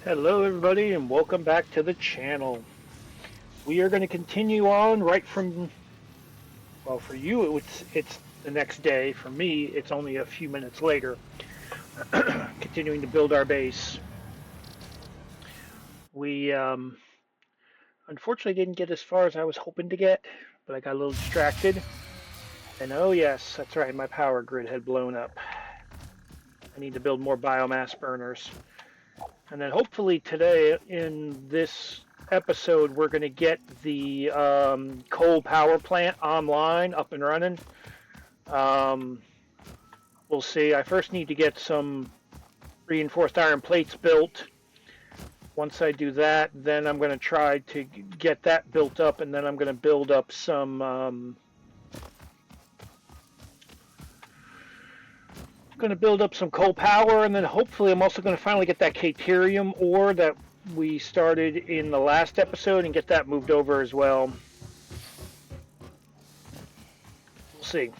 Hello everybody and welcome back to the channel. We are going to continue on right from, well, for you it's the next day. For me it's only a few minutes later. Continuing to build our base. We unfortunately didn't get as far as I was hoping to get, but I got a little distracted. And oh yes, that's right, my power grid had blown up. I need to build more biomass burners. And then hopefully today in this episode we're going to get the coal power plant online, up and running. We'll see. I first need to get some reinforced iron plates built. Once I do that, then I'm going to try to get that built up, and then I'm going to build up some coal power, and then hopefully I'm also going to finally get that Caterium ore that we started in the last episode and get that moved over as well. We'll see.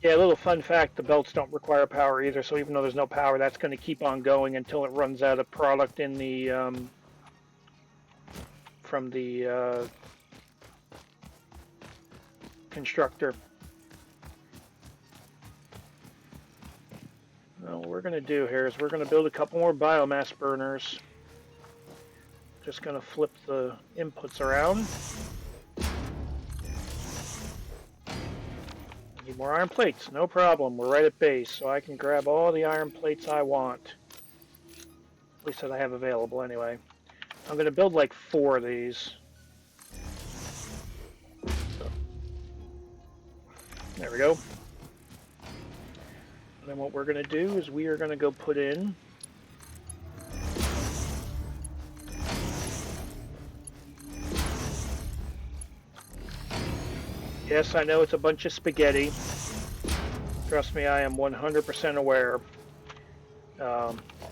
Yeah, a little fun fact, the belts don't require power either, so even though there's no power, that's going to keep on going until it runs out of product in the from the constructor. Well, what we're going to do here is we're going to build a couple more biomass burners. Just going to flip the inputs around. Need more iron plates, no problem. We're right at base, so I can grab all the iron plates I want. At least that I have available anyway. I'm going to build like 4 of these. There we go. And then what we're going to do is we are going to go put in yes, I know it's a bunch of spaghetti. Trust me, I am 100% aware.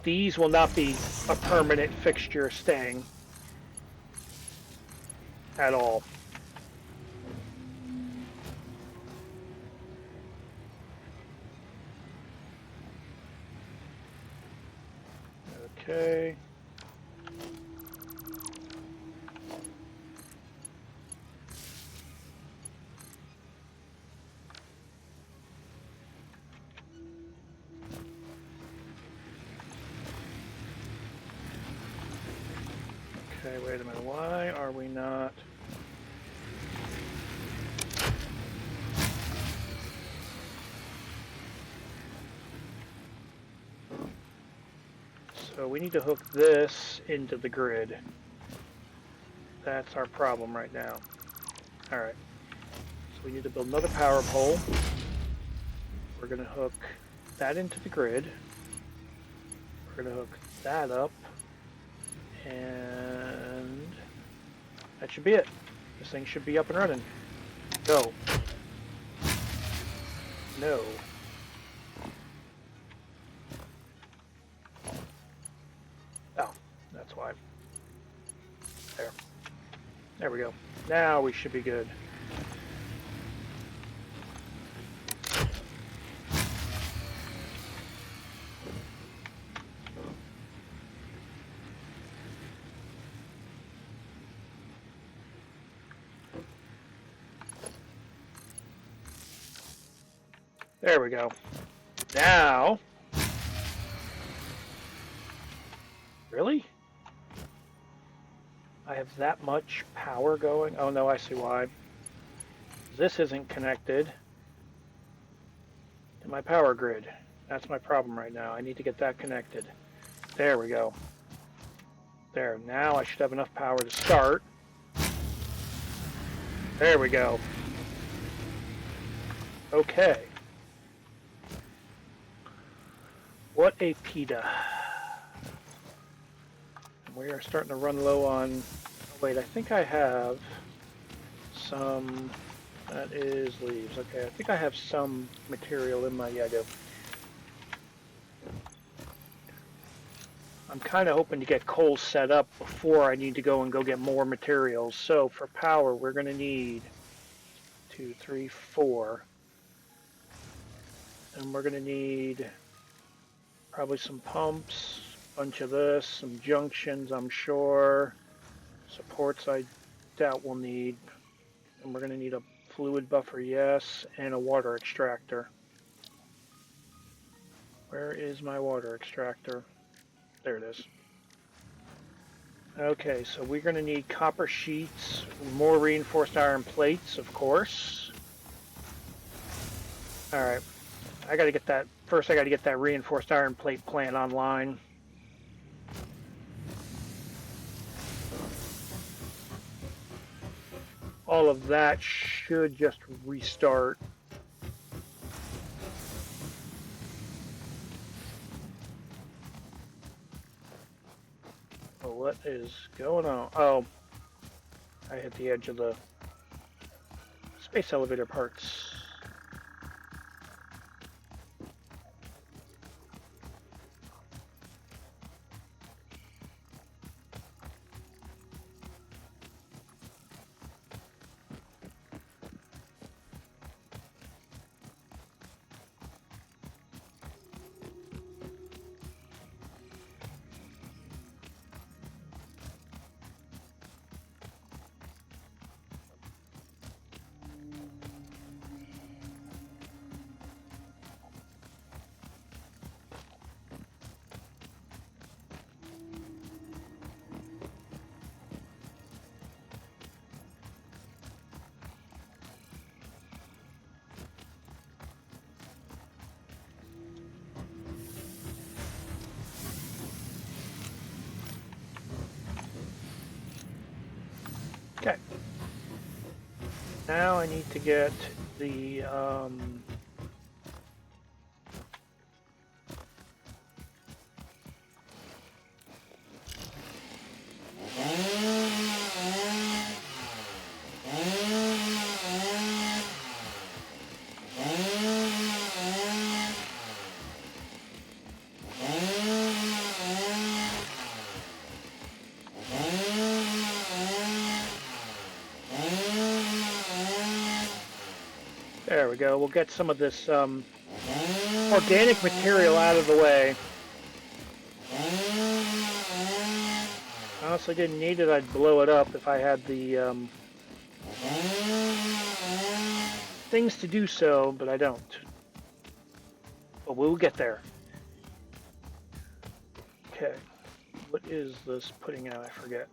These will not be a permanent fixture staying at all. Okay. Okay, wait a minute. Why are we not? So we need to hook this into the grid. That's our problem right now. All right. So we need to build another power pole. We're going to hook that into the grid. We're going to hook that up. And that should be it. This thing should be up and running. Go. No. Oh, that's why. There. There we go. Now we should be good. There we go. Now, really? I have that much power going? Oh no, I see why. This isn't connected to my power grid. That's my problem right now. I need to get that connected. There we go. There, now I should have enough power to start. There we go. Okay. What a PETA. We are starting to run low on... Wait, I think I have some... That is leaves. Okay, I think I have some material in my... Yeah, I do. I'm kind of hoping to get coal set up before I need to go get more materials. So for power, we're going to need 2, 3, 4. And we're going to need Probably some pumps, bunch of this, some junctions, I'm sure. Supports I doubt we'll need. And we're going to need a fluid buffer, yes, and a water extractor. Where is my water extractor? There it is. Okay, so we're going to need copper sheets, more reinforced iron plates, of course. Alright, I got to get that, first I got to get that reinforced iron plate plant online. All of that should just restart. Oh, what is going on? Oh, I hit the edge of the space elevator parts. Okay. Now I need to get the there we go. We'll get some of this organic material out of the way. Honestly, didn't need it. I'd blow it up if I had the things to do so, but I don't. But we'll get there. Okay. What is this putting out? I forget.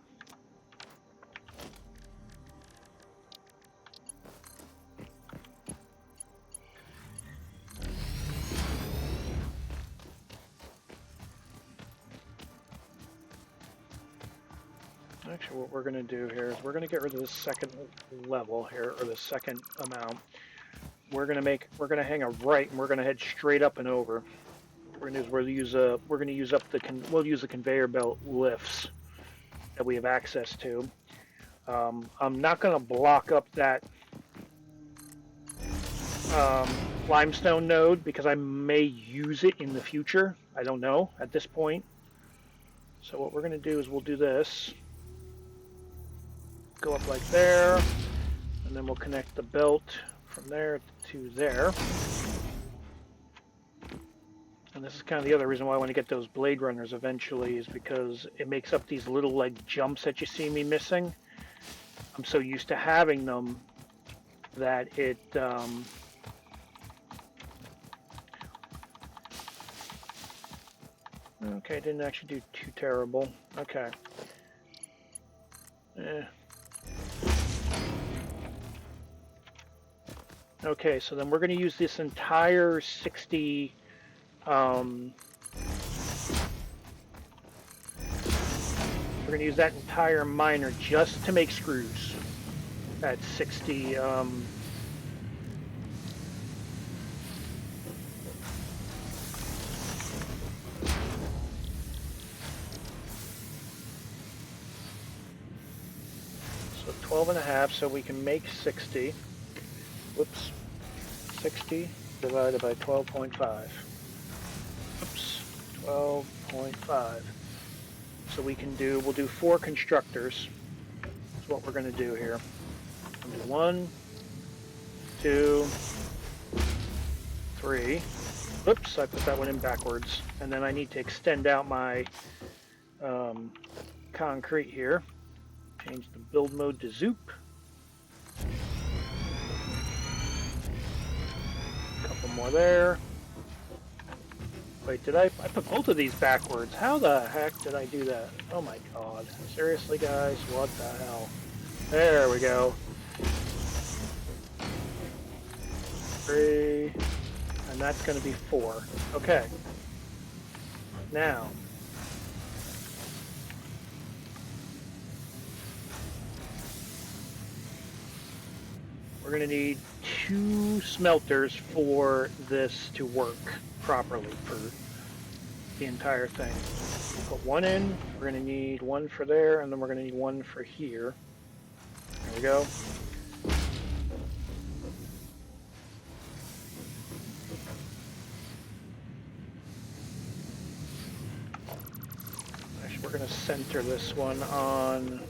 Actually, what we're going to do here is we're going to get rid of the second level here, or the second amount. We're going to hang a right, and we're going to head straight up and over. We're going to use the conveyor belt lifts that we have access to. I'm not going to block up that limestone node because I may use it in the future. I don't know at this point. So what we're going to do is we'll do this. Go up like there, and then we'll connect the belt from there to there. And this is kind of the other reason why I want to get those Blade Runners eventually, is because it makes up these little like jumps that you see me missing. I'm so used to having them that it okay, didn't actually do too terrible. Okay. Okay, so then we're going to use this entire 60 we're going to use that entire miner just to make screws. At 60 so 12.5, so we can make 60. Whoops. 60 divided by 12.5. Oops. 12.5. So we'll do 4 constructors. That's what we're going to do here. We'll do 1, 2, 3. Oops, I put that one in backwards. And then I need to extend out my concrete here. Change the build mode to Zoop. Couple more there. Wait, did I put both of these backwards? How the heck did I do that? Oh my god. Seriously, guys? What the hell? There we go. 3. And that's going to be 4. Okay. Now. We're going to need 2 smelters for this to work properly for the entire thing. Put one in, we're going to need one for there, and then we're going to need one for here. There we go. Actually, we're going to center this one on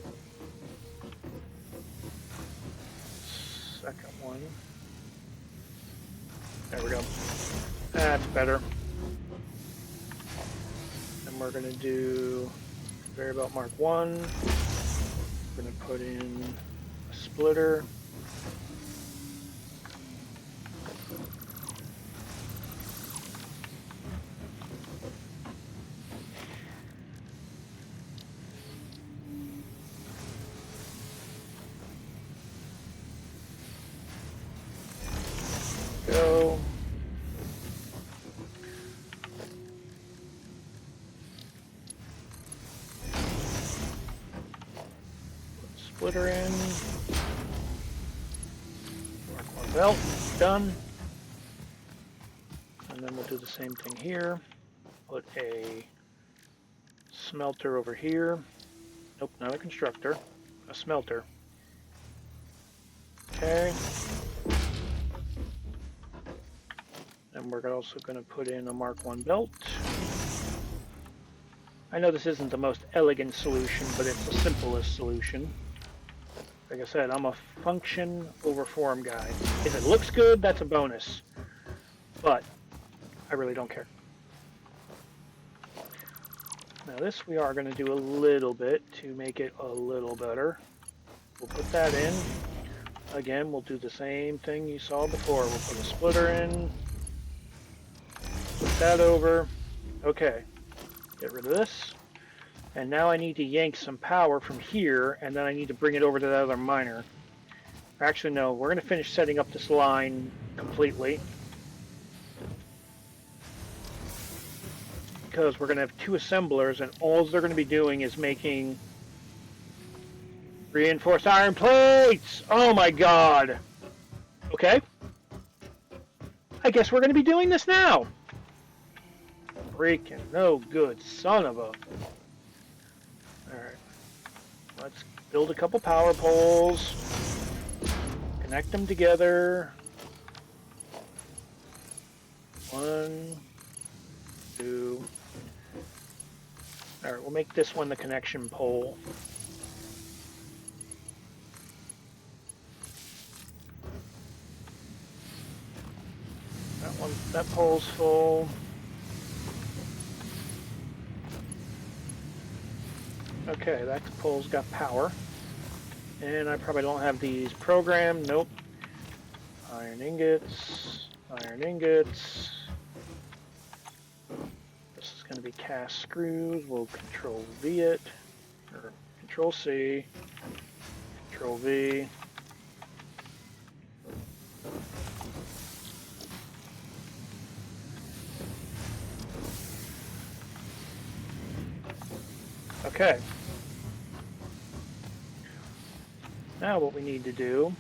second one. There we go. That's better. And we're going to do conveyor belt mark 1. We're going to put in a splitter. Go. Put splitter in. Mark 1 belt. Done. And then we'll do the same thing here. Put a smelter over here. Nope, not a constructor. A smelter. Okay. And we're also going to put in a Mark 1 belt. I know this isn't the most elegant solution, but it's the simplest solution. Like I said, I'm a function over form guy. If it looks good, that's a bonus. But I really don't care. Now this we are going to do a little bit to make it a little better. We'll put that in. Again, we'll do the same thing you saw before. We'll put a splitter in. Put that over. Okay. Get rid of this. And now I need to yank some power from here, and then I need to bring it over to that other miner. Actually, no. We're going to finish setting up this line completely. Because we're going to have 2 assemblers, and all they're going to be doing is making reinforced iron plates! Oh my god! Okay. I guess we're going to be doing this now! Freaking no good son of a... Alright. Let's build a couple power poles. Connect them together. 1, 2... Alright, we'll make this one the connection pole. That pole's full. Okay, that pole's got power. And I probably don't have these programmed. Nope. Iron ingots. Iron ingots. This is going to be cast screws. We'll Control V it. Or Control C. Control V. Okay. Now what we need to do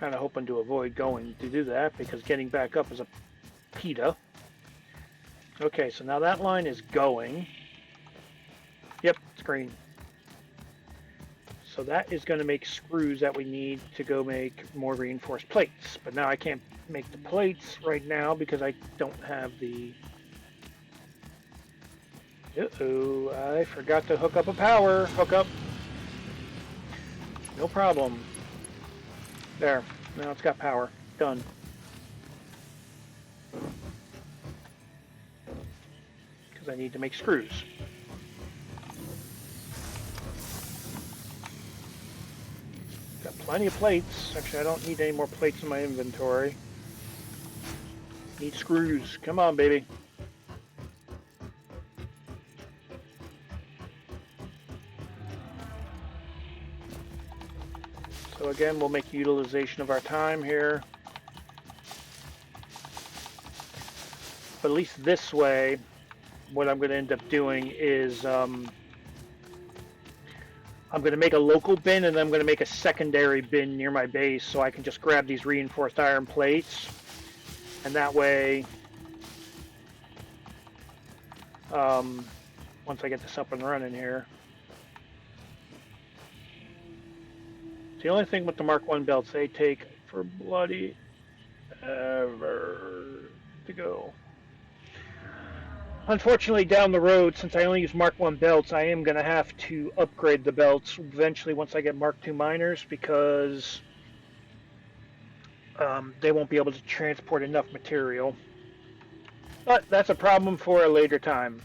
Kind of hoping to avoid going to do that because getting back up is a PETA. Okay, so now that line is going. Yep, it's green. So that is going to make screws that we need to go make more reinforced plates. But now I can't make the plates right now because I don't have the... Uh-oh, I forgot to hook up a power hookup. No problem. There, now it's got power. Done. Because I need to make screws. Got plenty of plates. Actually, I don't need any more plates in my inventory. Need screws. Come on, baby. So again, we'll make utilization of our time here. But at least this way, what I'm going to end up doing is I'm going to make a local bin and then I'm going to make a secondary bin near my base so I can just grab these reinforced iron plates. And that way, once I get this up and running here. The only thing with the Mark I belts, they take for bloody ever to go. Unfortunately, down the road, since I only use Mark I belts, I am going to have to upgrade the belts eventually once I get Mark II miners because they won't be able to transport enough material. But that's a problem for a later time.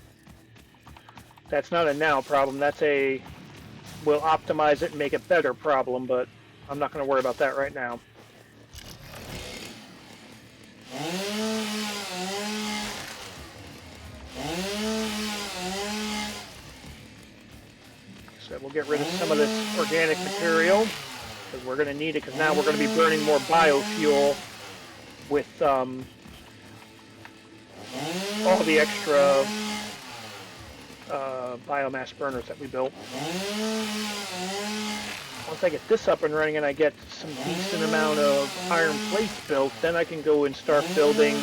That's not a now problem, that's a we'll optimize it and make it better problem, but I'm not going to worry about that right now. So we'll get rid of some of this organic material because we're going to need it because now we're going to be burning more biofuel with all the extra biomass burners that we built. Once I get this up and running and I get some decent amount of iron plates built, then I can go and start building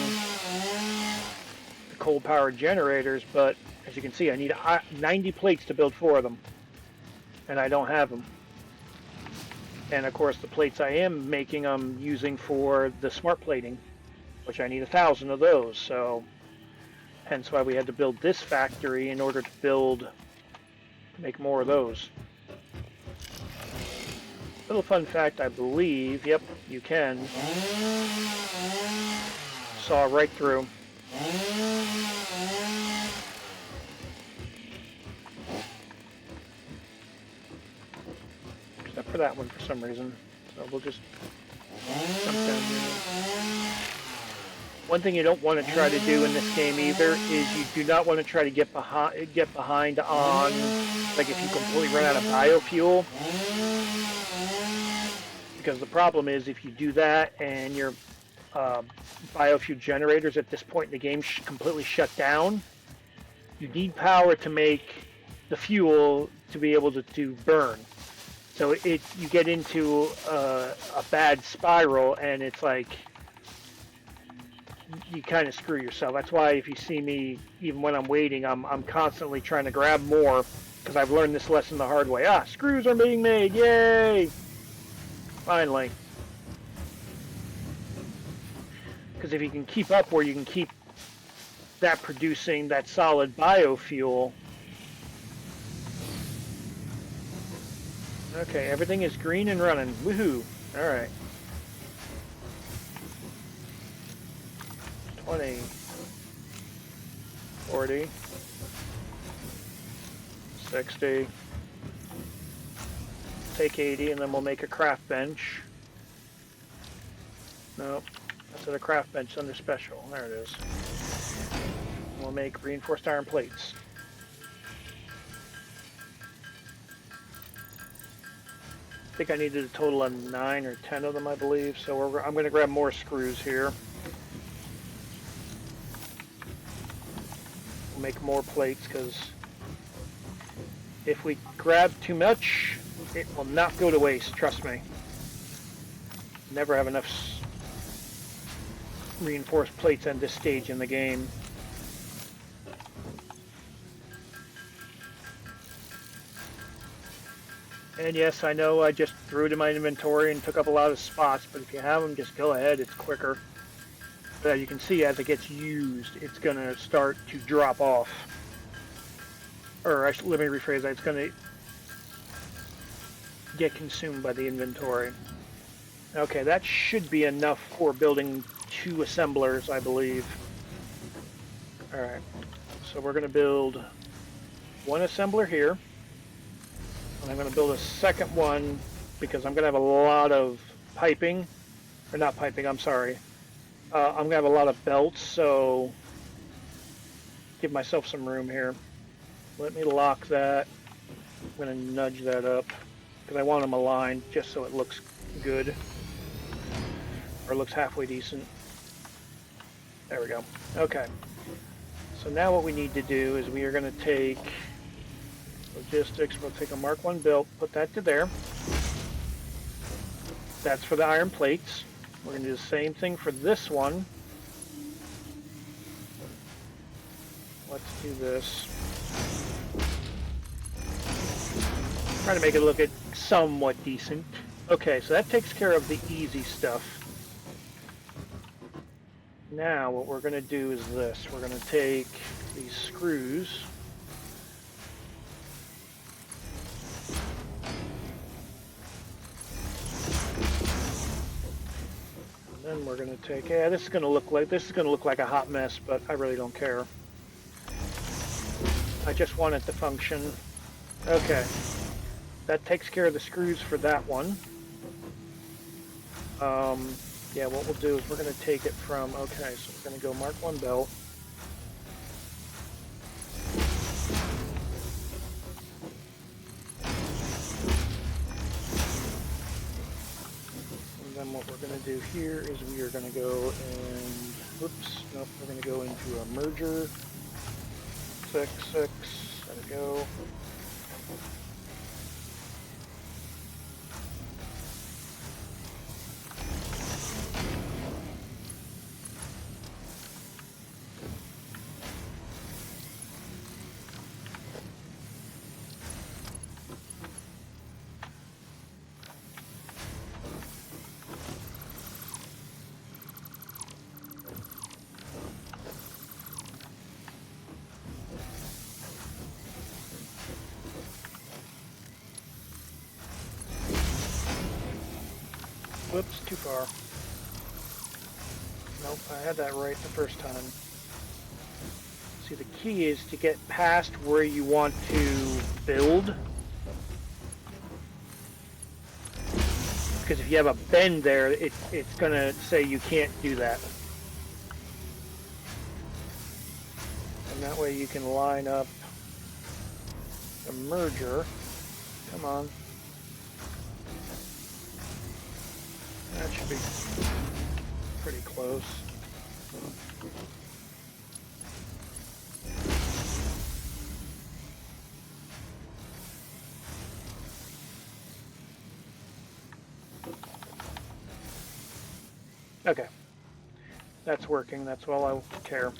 the coal-powered generators. But as you can see, I need 90 plates to build 4 of them, and I don't have them. And of course, the plates I am making, I'm using for the smart plating, which I need 1,000 of those. So hence why we had to build this factory in order to make more of those. Little fun fact, I believe, yep, you can saw right through. Except for that one for some reason. So we'll just jump down here. One thing you don't want to try to do in this game either is you do not want to try to get behind on, like if you completely run out of biofuel. Because the problem is if you do that and your biofuel generators at this point in the game completely shut down, you need power to make the fuel to be able to burn. So you get into a bad spiral and it's like you kind of screw yourself. That's why if you see me, even when I'm waiting, I'm constantly trying to grab more because I've learned this lesson the hard way. Screws are being made, yay! Finally. Because if you can keep up where you can keep that producing that solid biofuel. Okay, everything is green and running. Woohoo! Alright. 20, 40, 60, take 80, and then we'll make a craft bench. Nope, that's a craft bench under special. There it is. We'll make reinforced iron plates. I think I needed a total of 9 or 10 of them, I believe, so I'm going to grab more screws here. Make more plates because if we grab too much, it will not go to waste, trust me. Never have enough reinforced plates at this stage in the game. And yes, I know I just threw it in my inventory and took up a lot of spots, but if you have them, just go ahead, it's quicker. But as you can see, as it gets used, it's going to start to drop off. Or let me rephrase that, it's going to get consumed by the inventory. Okay, that should be enough for building 2 assemblers, I believe. Alright, so we're going to build 1 assembler here. And I'm going to build a second one because I'm going to have a lot of piping. Or not piping, I'm sorry. I'm going to have a lot of belts, so give myself some room here. Let me lock that. I'm going to nudge that up because I want them aligned just so it looks good. Or looks halfway decent. There we go. Okay. So now what we need to do is we are going to take logistics. We'll take a Mark 1 built, put that to there. That's for the iron plates. We're going to do the same thing for this one. Let's do this. Trying to make it look somewhat decent. Okay, so that takes care of the easy stuff. Now what we're going to do is this. We're going to take these screws. And then we're going to take, yeah, this is going to look like a hot mess, but I really don't care. I just want it to function. Okay. That takes care of the screws for that one. Yeah, what we'll do is we're going to take it from, okay, so we're going to go Mark 1 belt. And then what we're going to do here is we are going to go and, whoops, nope, we're going to go into a merger. 6, there we go. Whoops, too far. Nope, I had that right the first time. See, the key is to get past where you want to build. Because if you have a bend there, it's going to say you can't do that. And that way you can line up the merger. Come on. That should be pretty close. Okay. That's working. That's all I care.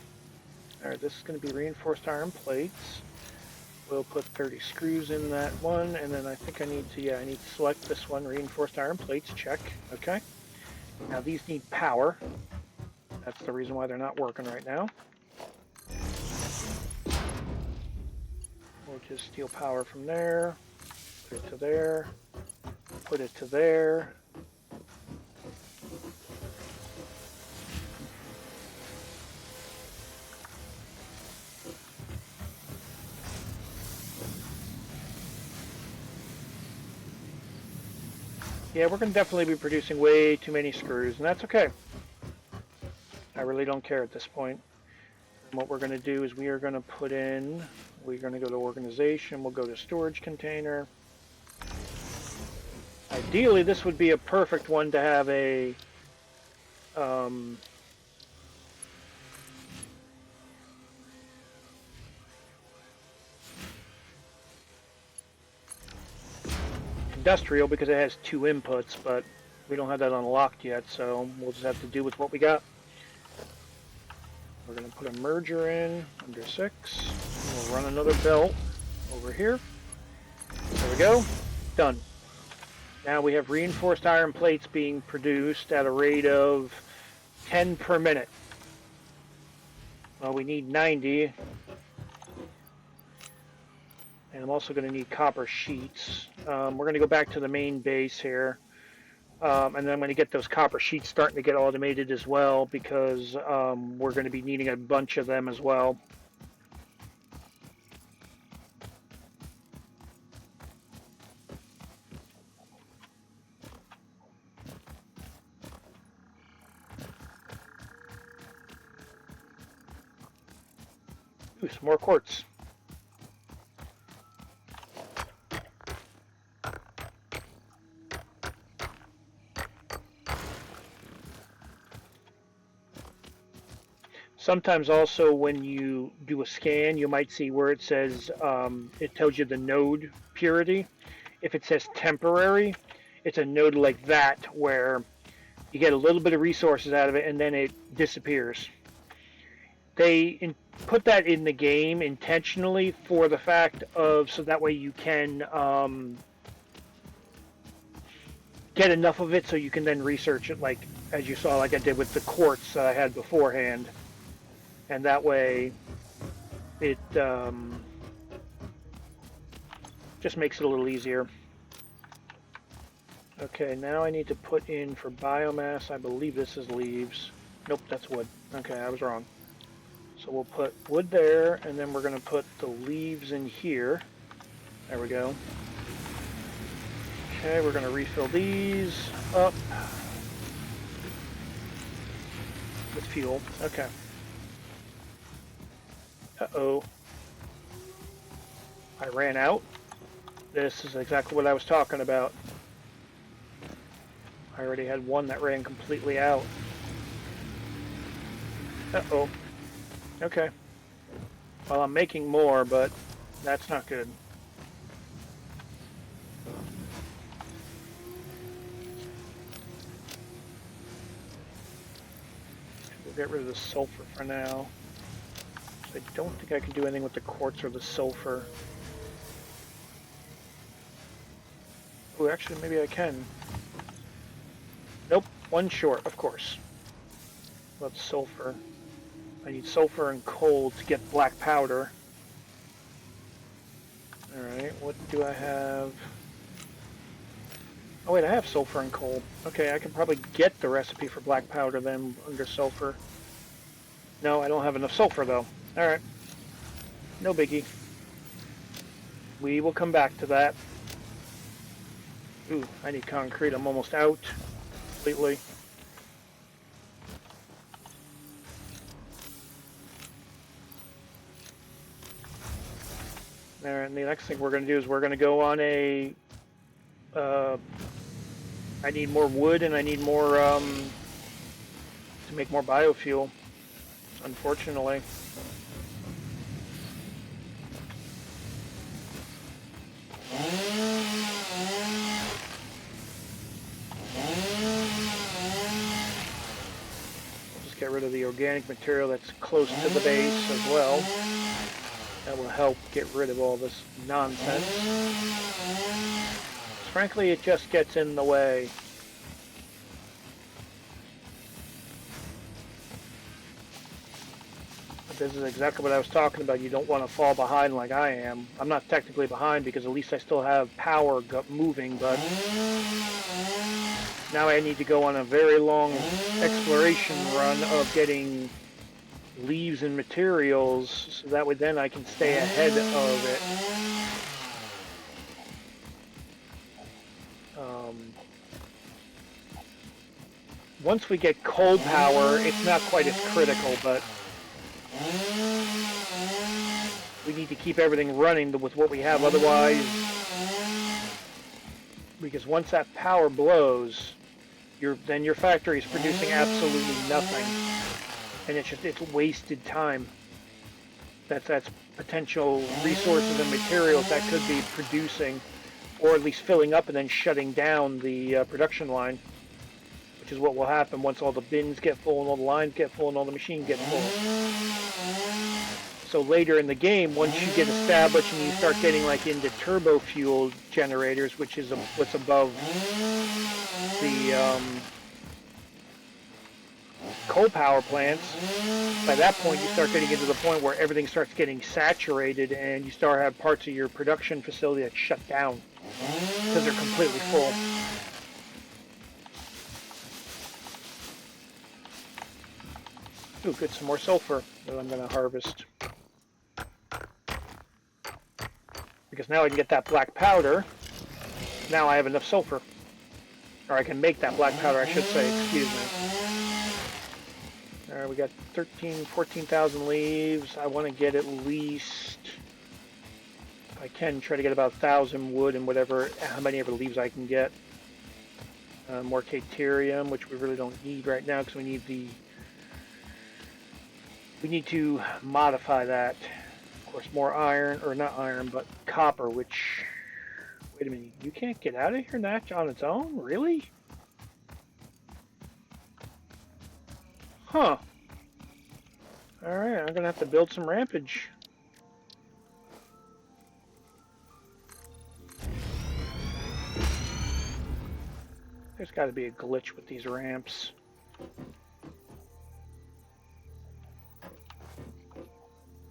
Alright, this is going to be reinforced iron plates. We'll put 30 screws in that one, and then I think I need to select this one, reinforced iron plates, check, okay. Now these need power. That's the reason why they're not working right now. We'll just steal power from there, put it to there, put it to there. Yeah, we're going to definitely be producing way too many screws, and that's okay. I really don't care at this point. And what we're going to do is we're going to go to organization, we'll go to storage container. Ideally, this would be a perfect one to have a industrial, because it has 2 inputs, but We don't have that unlocked yet, so we'll just have to do with what we got. We're going to put a merger in under 6. We'll run another belt over here. There we go. Done. Now we have reinforced iron plates being produced at a rate of 10 per minute. Well, we need 90. And I'm also going to need copper sheets. We're going to go back to the main base here. And then I'm going to get those copper sheets starting to get automated as well, because we're going to be needing a bunch of them as well. Ooh, some more quartz. Sometimes also when you do a scan, you might see where it says, it tells you the node purity. If it says temporary, it's a node like that where you get a little bit of resources out of it and then it disappears. They put that in the game intentionally for the fact of, so that way you can get enough of it so you can then research it, like as you saw, like I did with the quartz that I had beforehand. And that way it just makes it a little easier. Okay, now I need to put in for biomass, I believe this is leaves. Nope, that's wood. Okay, I was wrong. So we'll put wood there, and then we're going to put the leaves in here. There we go. Okay, we're going to refill these up with fuel. Okay. Uh-oh. I ran out. This is exactly what I was talking about. I already had one that ran completely out. Uh-oh. Okay. Well, I'm making more, but that's not good. We'll get rid of the sulfur for now. I don't think I can do anything with the quartz or the sulfur. Oh, actually, maybe I can. Nope, one short, of course. What sulfur? I need sulfur and coal to get black powder. Alright, what do I have? Oh wait, I have sulfur and coal. Okay, I can probably get the recipe for black powder then under sulfur. No, I don't have enough sulfur though. Alright. No biggie. We will come back to that. Ooh, I need concrete. I'm almost out completely. There, and the next thing we're going to do is we're going to go on a... I need more wood and I need more to make more biofuel, unfortunately. Just get rid of the organic material that's close to the base as well. That will help get rid of all this nonsense. Frankly, it just gets in the way. But this is exactly what I was talking about. You don't want to fall behind like I am. I'm not technically behind because at least I still have power moving, but now I need to go on a very long exploration run of getting leaves and materials, so that way then I can stay ahead of it. Once we get coal power, it's not quite as critical, but we need to keep everything running with what we have, otherwise, because once that power blows, then your factory is producing absolutely nothing. And it's wasted time. That's potential resources and materials that could be producing, or at least filling up and then shutting down the production line. which is what will happen once all the bins get full and all the lines get full and all the machines get full. So later in the game, once you get established and you start getting like into turbo fuel generators, which is what's above the coal power plants, by that point you start getting into the point where everything starts getting saturated and you start having parts of your production facility that shut down because they're completely full. Ooh, good, some more sulfur that I'm going to harvest. Because now I can get that black powder. Now I have enough sulfur. Or I can make that black powder, I should say, excuse me. Alright, we got 14,000 leaves. I want to get at least, if I can, try to get about 1,000 wood and whatever, how many ever leaves I can get. More caterium, which we really don't need right now because we need to modify that. Of course, more iron, or not iron, but copper, which, wait a minute, you can't get out of here Natch on its own? Really? Huh. Alright, I'm gonna have to build some rampage. There's gotta be a glitch with these ramps.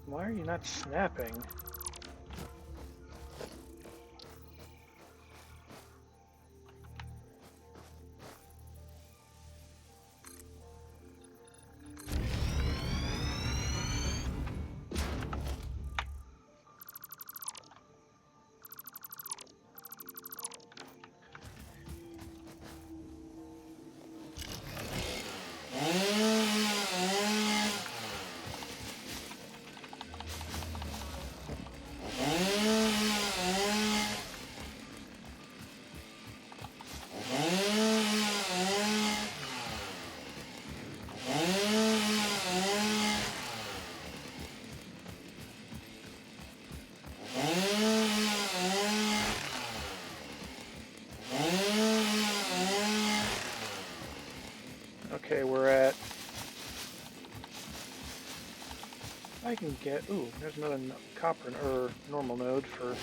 Why are you not snapping? Okay, we're at, I can get, ooh, there's another copper or normal node for,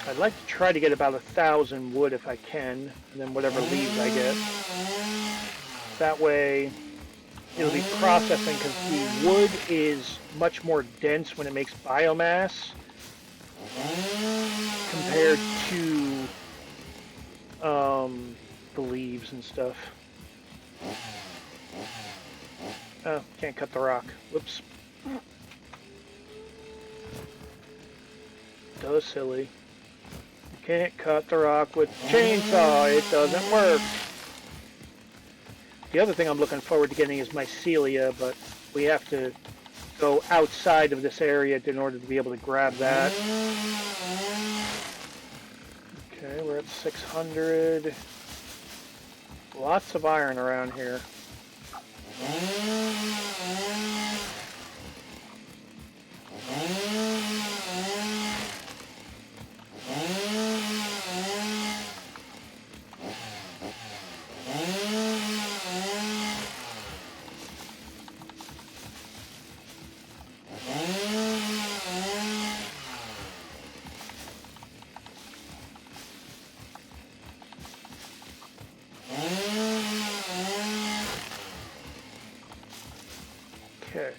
I'd like to try to get about 1,000 wood if I can, and then whatever leaves I get. That way it'll be processing, because the wood is much more dense when it makes biomass compared to the leaves and stuff. Oh, can't cut the rock. Whoops. Duh, silly. You can't cut the rock with chainsaw. It doesn't work. The other thing I'm looking forward to getting is mycelia, but we have to go outside of this area in order to be able to grab that. Okay, we're at 600. Lots of iron around here. Okay.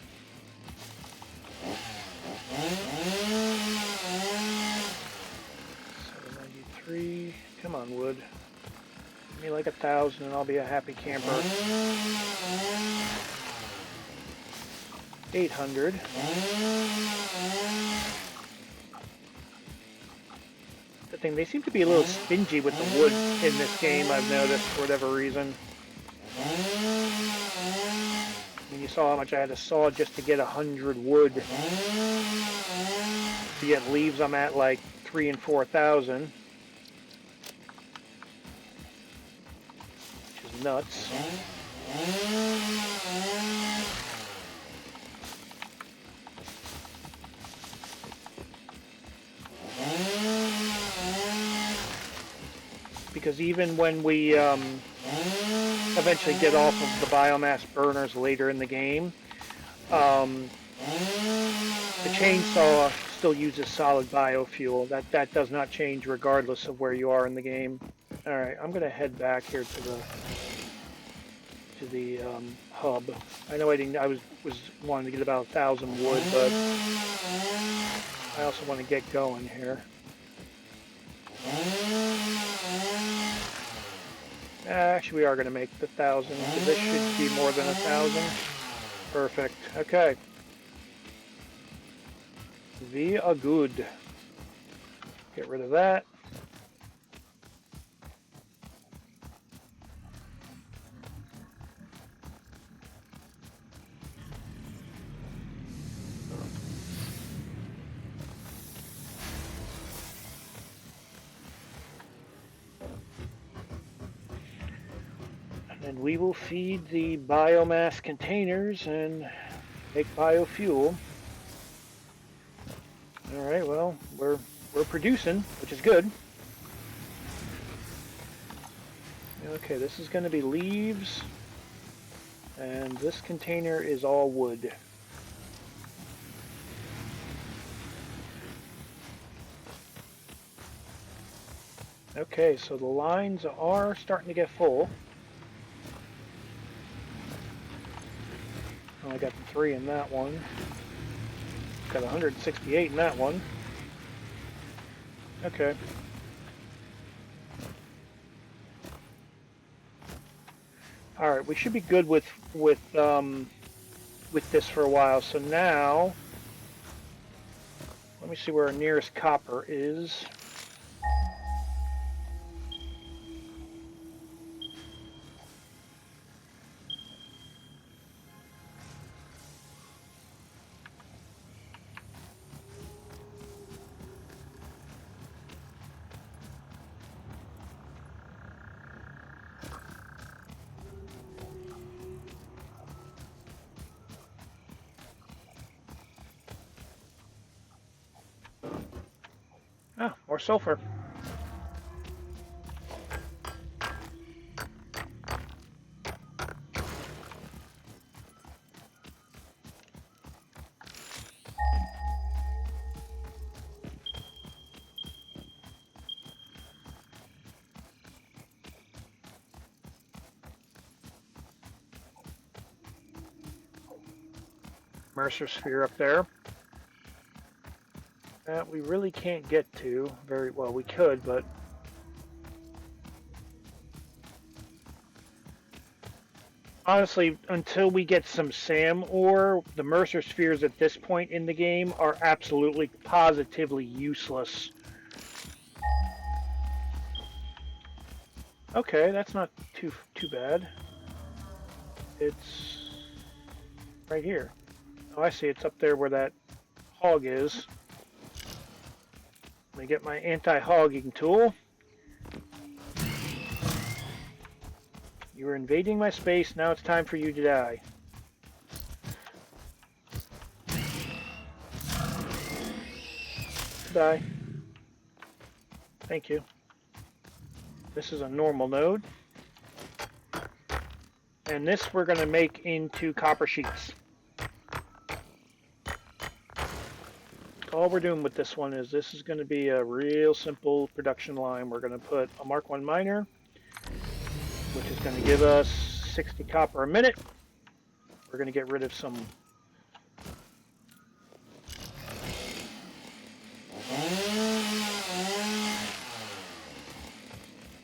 793. Come on, wood. Give me like 1,000 and I'll be a happy camper. 800. The thing, they seem to be a little stingy with the wood in this game, I've noticed, for whatever reason. I mean, you saw how much I had to saw just to get 100 wood. To get leaves, I'm at like 3,000 and 4,000. Which is nuts. because even when we eventually get off of the biomass burners later in the game, the chainsaw still uses solid biofuel. That does not change regardless of where you are in the game. All right, I'm gonna head back here to the hub. I know I was wanting to get about 1,000 wood, but I also want to get going here. Actually, we are going to make the 1,000. So this should be more than 1,000. Perfect. Okay. We are good. Get rid of that. And we will feed the biomass containers and make biofuel. All right, well, we're producing, which is good. Okay, this is going to be leaves, and this container is all wood. Okay, so the lines are starting to get full. I got the 3 in that one. Got 168 in that one. Okay. All right, we should be good with this for a while. So now, let me see where our nearest copper is. Ah, more sulfur. Mercer sphere up there. That we really can't get to very well. We could, but honestly, until we get some SAM ore, the Mercer spheres at this point in the game are absolutely positively useless. Okay, that's not too bad. It's right here. Oh, I see. It's up there where that hog is. Let me get my anti-hogging tool. You are invading my space. Now it's time for you to die. Die. Thank you. This is a normal node. And this we're going to make into copper sheets. All we're doing with this one is this is going to be a real simple production line. We're going to put a Mark I miner, which is going to give us 60 copper a minute. We're going to get rid of some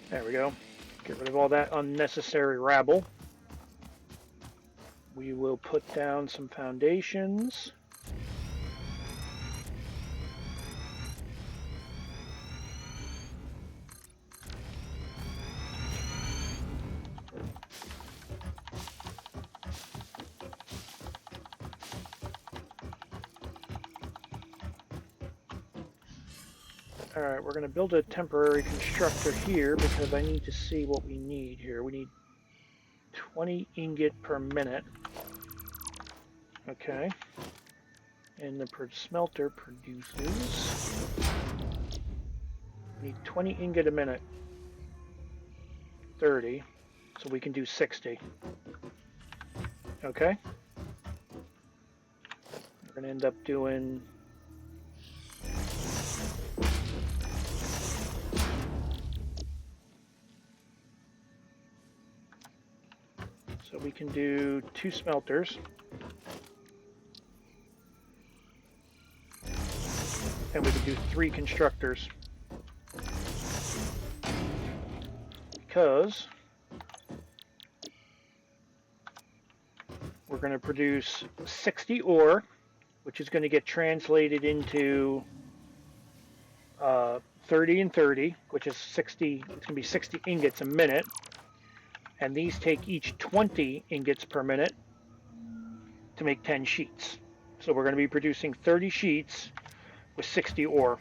there we go. Get rid of all that unnecessary rabble. We will put down some foundations. Alright, we're going to build a temporary constructor here because I need to see what we need here. We need 20 ingot per minute. Okay. And the smelter produces... We need 20 ingot a minute. 30, so we can do 60. Okay? We're going to end up doing so we can do 2 smelters. And we can do 3 constructors. Because we're going to produce 60 ore, which is going to get translated into 30 and 30, which is 60. It's going to be 60 ingots a minute. And these take each 20 ingots per minute to make 10 sheets. So we're going to be producing 30 sheets with 60 ore.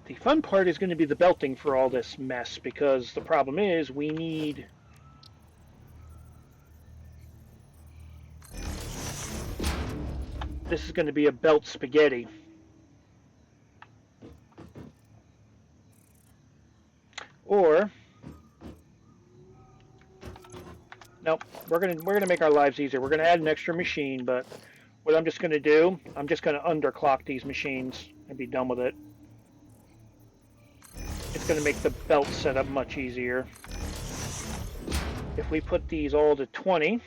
The fun part is going to be the belting for all this mess, because the problem is we need this is going to be a belt spaghetti. Or nope, we're gonna make our lives easier. We're gonna add an extra machine, but what I'm just gonna do, I'm just gonna underclock these machines and be done with it. It's going to make the belt setup much easier. If we put these all to 20,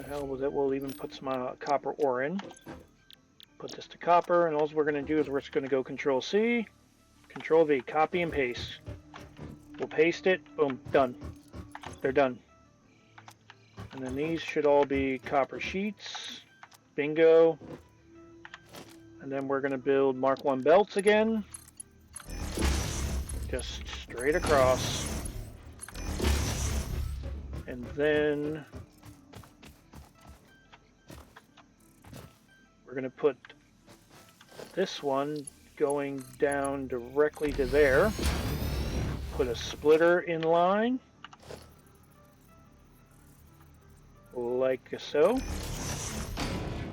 hell with it, we'll even put some copper ore in. Put this to copper, and all we're going to do is we're just going to go Control C, Control V, copy and paste. We'll paste it, boom, done. They're done. And then these should all be copper sheets. Bingo. And then we're going to build Mark 1 belts again. Just straight across. And then we're going to put this one going down directly to there. Put a splitter in line. Like so.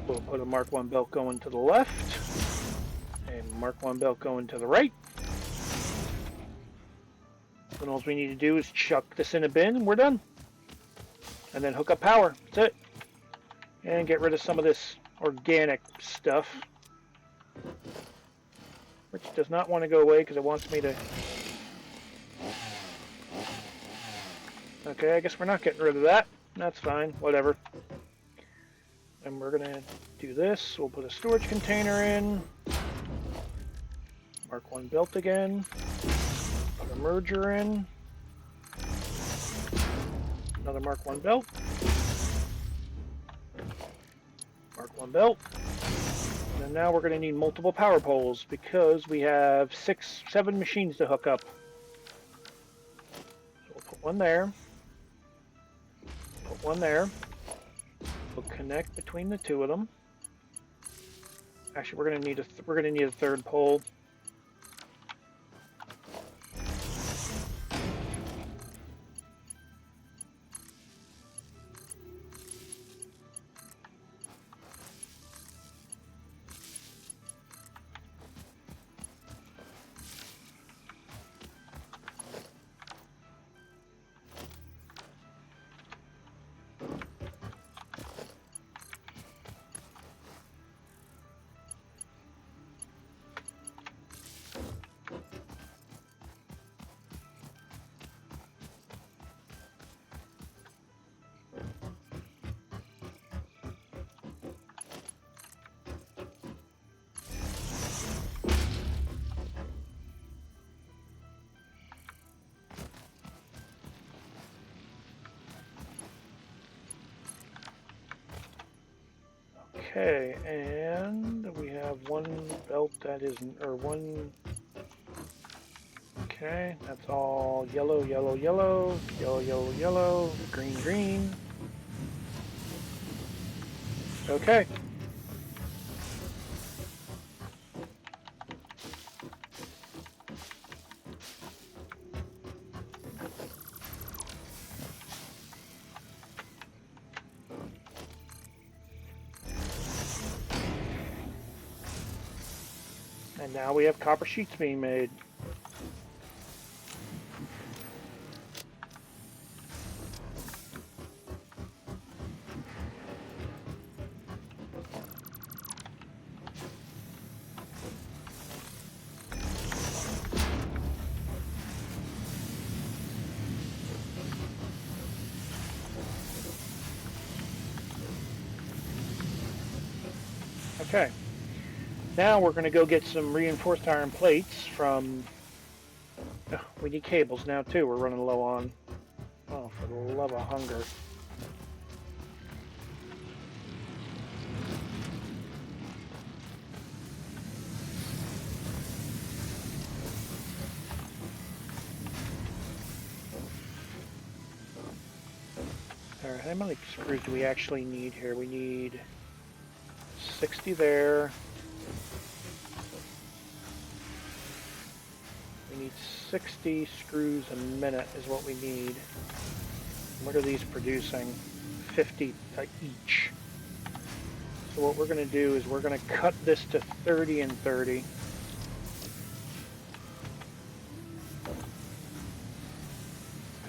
We'll put a Mark 1 belt going to the left, and Mark 1 belt going to the right. Then all we need to do is chuck this in a bin, and we're done. And then hook up power. That's it. And get rid of some of this organic stuff, which does not want to go away because it wants me to... Okay, I guess we're not getting rid of that. That's fine, whatever. And we're going to do this. We'll put a storage container in. Mark 1 belt again. Put a merger in. Another Mark 1 belt. Mark 1 belt. And then now we're going to need multiple power poles because we have 7 machines to hook up. So we'll put one there. Put one there. We'll connect between the 2 of them. Actually, we're going to need a third pole. Okay, and we have one belt that isn't, or one, okay, that's all yellow, yellow, yellow, yellow, yellow, yellow, green, green. Okay. And now we have copper sheets being made. Okay. Now we're going to go get some reinforced iron plates from... Oh, we need cables now too, we're running low on. Oh, for the love of hunger. Alright, how many screws do we actually need here? We need 60 there. We need 60 screws a minute is what we need. What are these producing? 50 each. So what we're going to do is we're going to cut this to 30 and 30.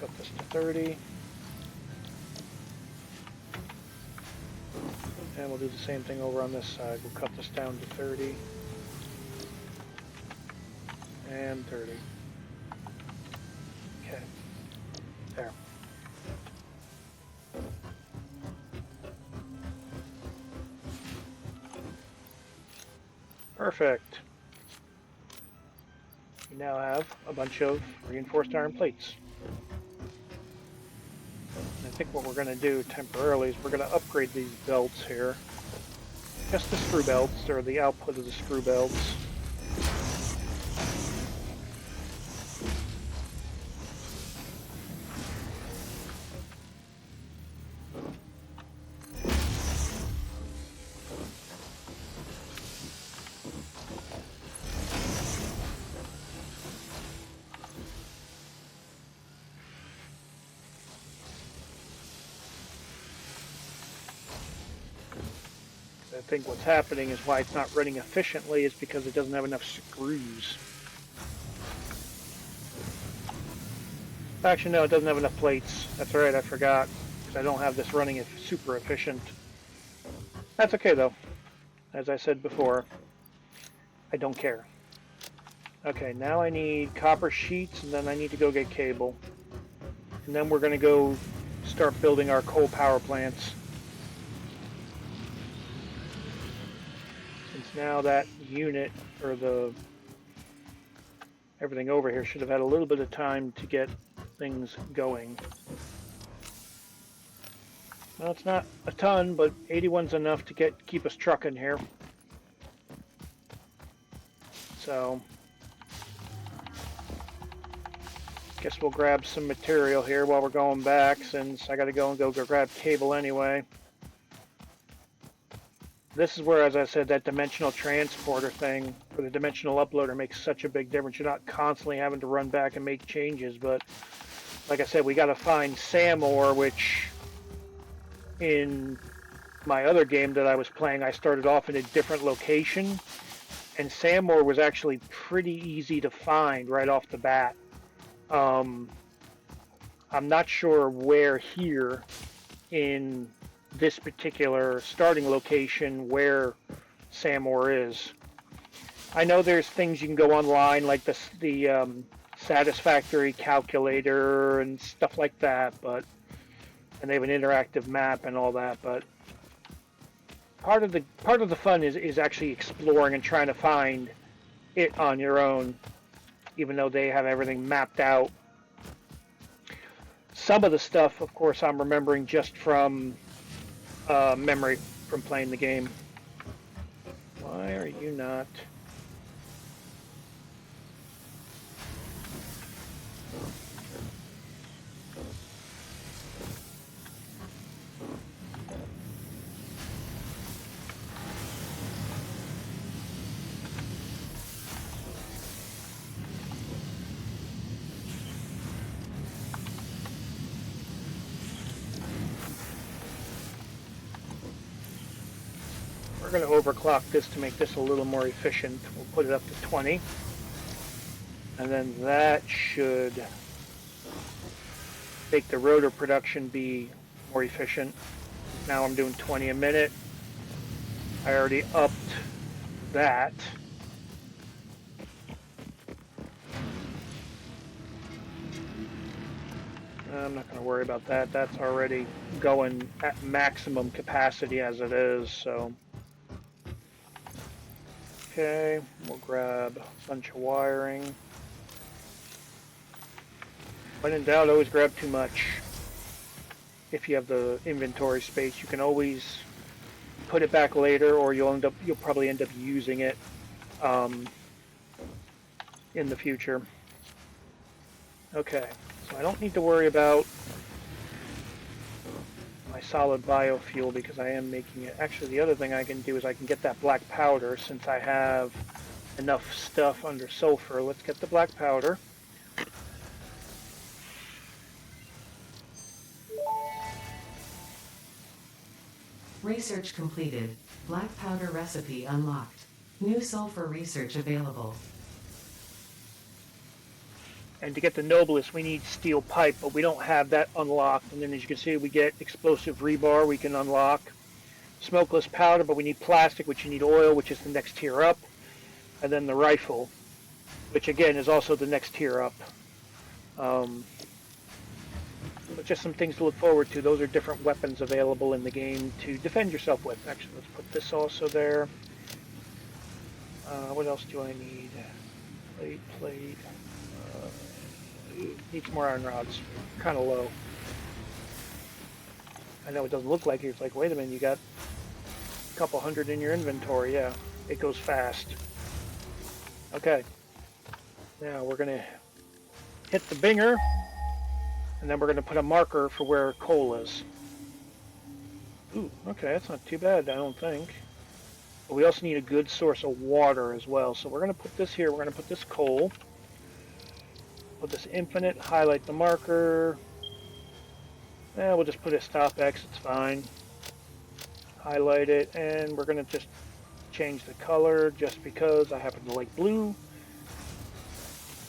Cut this to 30. And we'll do the same thing over on this side. We'll cut this down to 30. And 30. Okay. There. Perfect. We now have a bunch of reinforced iron plates. And I think what we're going to do temporarily is we're going to upgrade these belts here. Just the screw belts, or the output of the screw belts. I think what's happening is why it's not running efficiently is because it doesn't have enough screws. Actually, no, it doesn't have enough plates. That's right, I forgot. Because I don't have this running super efficient. That's okay, though. As I said before, I don't care. Okay, now I need copper sheets, and then I need to go get cable. And then we're going to go start building our coal power plants. Now that unit, or everything over here, should have had a little bit of time to get things going. Well, it's not a ton, but 81's enough to keep us trucking here. So, guess we'll grab some material here while we're going back, since I got to go grab cable anyway. This is where, as I said, that dimensional transporter thing, or the dimensional uploader, makes such a big difference. You're not constantly having to run back and make changes, but like I said, we got to find SAM ore, which in my other game that I was playing, I started off in a different location, and SAM ore was actually pretty easy to find right off the bat. I'm not sure where here in this particular starting location where SAM ore is. I know there's things you can go online, like the Satisfactory calculator and stuff like that, and they have an interactive map and all that, but part of the fun is actually exploring and trying to find it on your own, even though they have everything mapped out. Some of the stuff, of course, I'm remembering just from memory from playing the game. Why are you not? we're going to overclock this to make this a little more efficient. We'll put it up to 20. And then that should make the rotor production be more efficient. Now I'm doing 20 a minute. I already upped that. I'm not going to worry about that. That's already going at maximum capacity as it is, so. Okay, we'll grab a bunch of wiring. When in doubt, always grab too much. If you have the inventory space, you can always put it back later, or you'll probably end up using it in the future. Okay, so I don't need to worry about my solid biofuel because I am making it. Actually, the other thing I can do is I can get that black powder since I have enough stuff under sulfur. Let's get the black powder. Research completed. Black powder recipe unlocked. New sulfur research available. And to get the noblest, we need steel pipe, but we don't have that unlocked. And then as you can see, we get explosive rebar we can unlock. Smokeless powder, but we need plastic, which you need oil, which is the next tier up. And then the rifle, which again is also the next tier up. But just some things to look forward to. Those are different weapons available in the game to defend yourself with. Actually, let's put this also there. What else do I need? Plate. Need some more iron rods. Kind of low. I know it doesn't look like it. It's like, wait a minute, you got a couple hundred in your inventory. Yeah, it goes fast. Okay. Now we're going to hit the binger. And then we're going to put a marker for where coal is. Ooh, okay, that's not too bad, I don't think. But we also need a good source of water as well. So we're going to put this here. We're going to put this coal. Put this infinite, highlight the marker. We'll just put a stop X, it's fine. Highlight it, and we're going to just change the color just because I happen to like blue.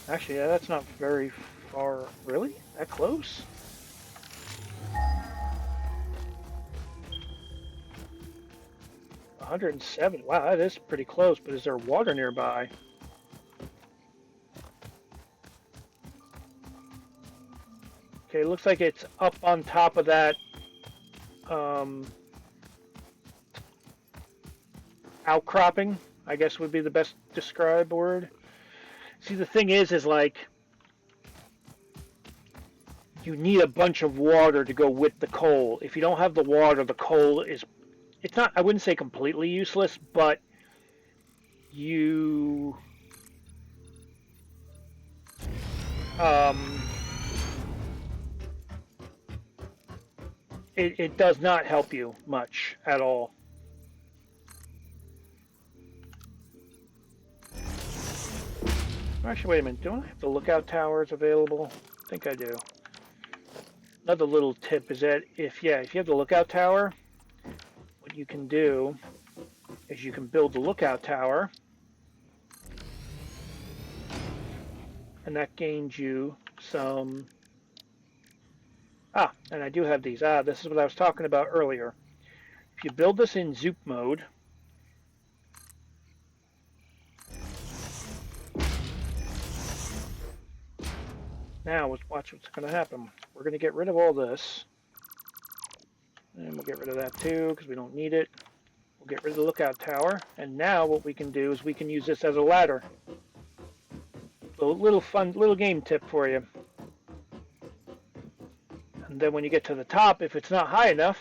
Actually, yeah, that's not very far. Really? That close? $107. Wow, that is pretty close, but is there water nearby? Okay, it looks like it's up on top of that outcropping, I guess would be the best described word. See, the thing is like, you need a bunch of water to go with the coal. If you don't have the water, the coal is, it's not, I wouldn't say completely useless, but you, it does not help you much at all. Actually, wait a minute. Don't I have the lookout towers available? I think I do. Another little tip is that if you have the lookout tower, what you can do is you can build the lookout tower, and that gains you some. And I do have these. This is what I was talking about earlier. If you build this in Zoop mode, now let's watch what's going to happen. We're going to get rid of all this. And we'll get rid of that too, because we don't need it. We'll get rid of the lookout tower. And now what we can do is we can use this as a ladder. A little fun, little game tip for you. And then when you get to the top, if it's not high enough,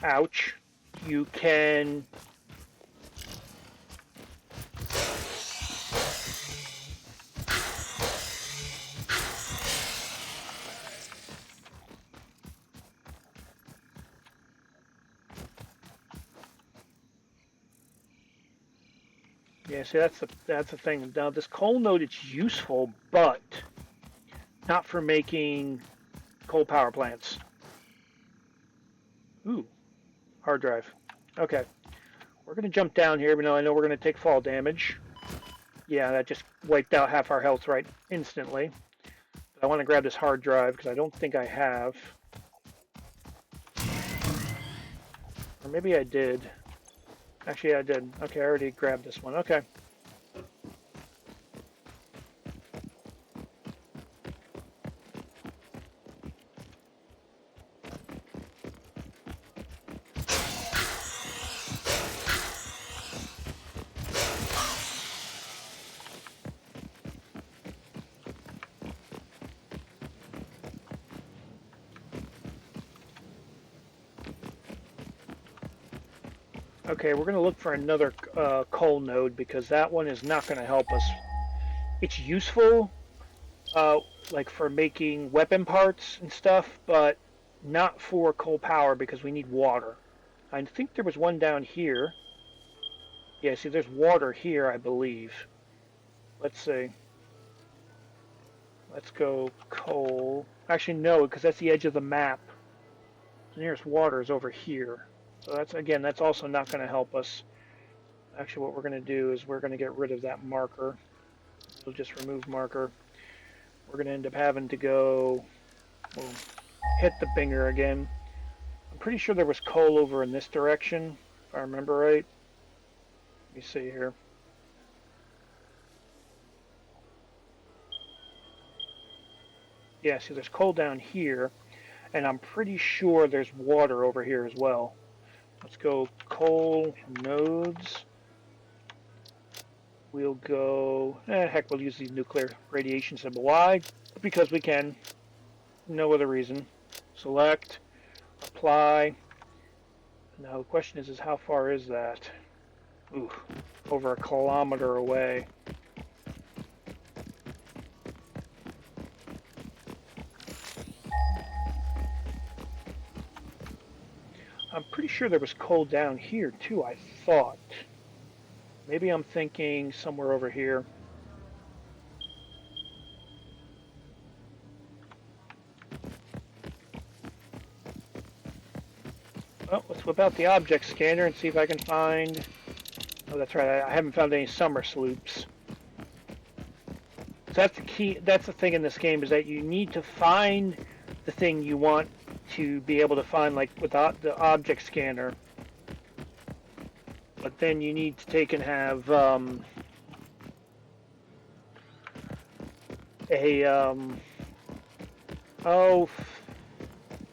ouch, you can see, that's the thing. Now this coal node, it's useful, but not for making coal power plants. Ooh, hard drive. Okay. We're going to jump down here, even though I know we're going to take fall damage. Yeah, that just wiped out half our health right instantly. But I want to grab this hard drive because I don't think I have. Or maybe I did. Actually, I did. Okay, I already grabbed this one. Okay. Okay, we're going to look for another coal node because that one is not going to help us. It's useful, like for making weapon parts and stuff, but not for coal power because we need water. I think there was one down here. Yeah, see, there's water here, I believe. Let's see. Let's go coal. Actually, no, because that's the edge of the map. The nearest water is over here. So that's, again, that's also not going to help us. Actually, what we're going to do is we're going to get rid of that marker. We'll just remove marker. We're going to end up having to go, we'll hit the binger again. I'm pretty sure there was coal over in this direction, if I remember right. Let me see here. Yeah, see, there's coal down here, and I'm pretty sure there's water over here as well. Let's go coal nodes. We'll go, heck, we'll use the nuclear radiation symbol. Why? Because we can. No other reason. Select, apply. Now the question is how far is that? Ooh, over 1 kilometer away. I'm pretty sure there was coal down here too, I thought. Maybe I'm thinking somewhere over here. Well, let's whip out the object scanner and see if I can find... Oh, that's right, I haven't found any summer sloops. So that's the key, that's the thing in this game, is that you need to find the thing you want to be able to find, like with the object scanner. But then you need to take and have oh,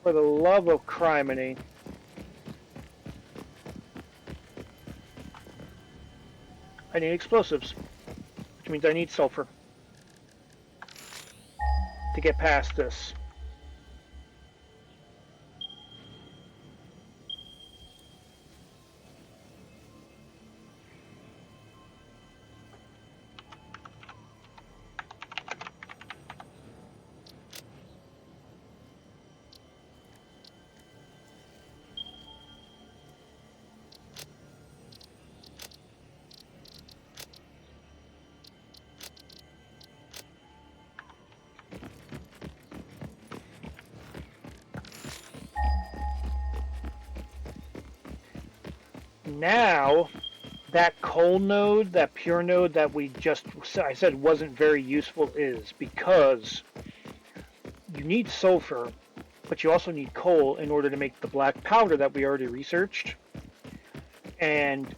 for the love of criminy. I need explosives, which means I need sulfur to get past this. Now, that coal node, that pure node that I said wasn't very useful is because you need sulfur, but you also need coal in order to make the black powder that we already researched. And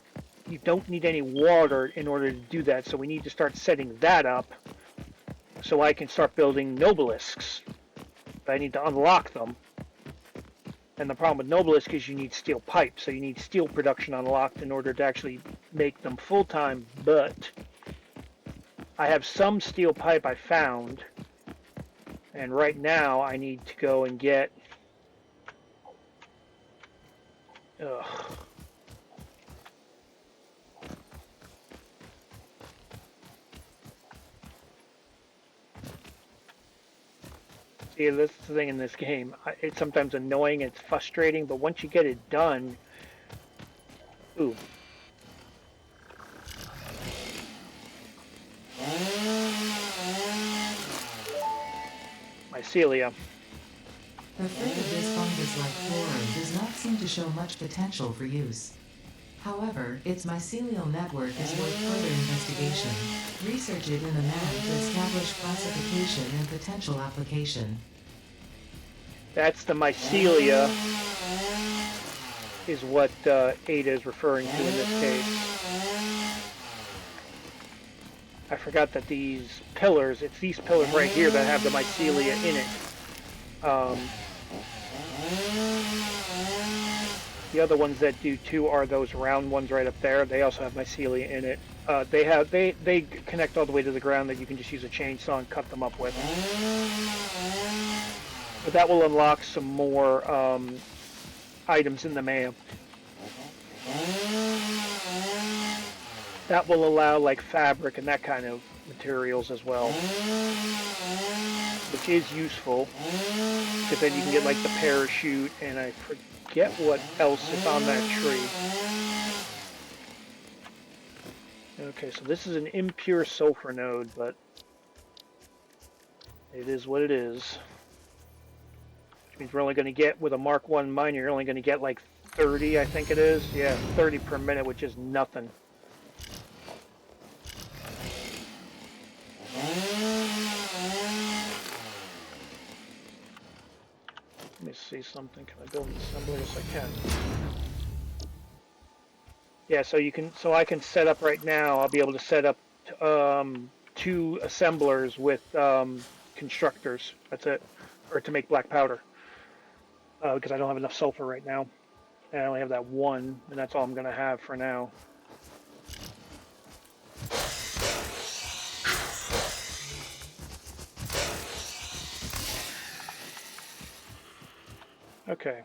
you don't need any water in order to do that, so we need to start setting that up so I can start building nobelisks. But I need to unlock them. And the problem with Nobelisk is you need steel pipe, so you need steel production unlocked in order to actually make them full-time, but I have some steel pipe I found, and right now I need to go and get... See, this is the thing in this game. It's sometimes annoying, it's frustrating, but once you get it done... Ooh. Mycelia. The fruit of this fungus-like flora does not seem to show much potential for use. However, its mycelial network is worth further investigation. Research it in the manner to establish classification and potential application. That's the mycelia, is what Ada is referring to in this case. I forgot that these pillars, it's these pillars right here that have the mycelia in it. The other ones that do too are those round ones right up there. They also have mycelia in it. They connect all the way to the ground that you can just use a chainsaw and cut them up with. But that will unlock some more items in the mail. That will allow like fabric and that kind of materials as well, which is useful because then you can get like the parachute, and I forget what else is on that tree. Okay, so this is an impure sulfur node, but it is what it is. Which means we're only going to get, with a Mark 1 miner, you're only going to get like 30, I think it is. Yeah, 30 per minute, which is nothing. Let me see something. Can I build an assembly? Yes, I can. Yeah, so you can. So I can set up right now. I'll be able to set up 2 assemblers with constructors. That's it, or to make black powder. Because I don't have enough sulfur right now, and I only have that 1, and that's all I'm going to have for now. Okay,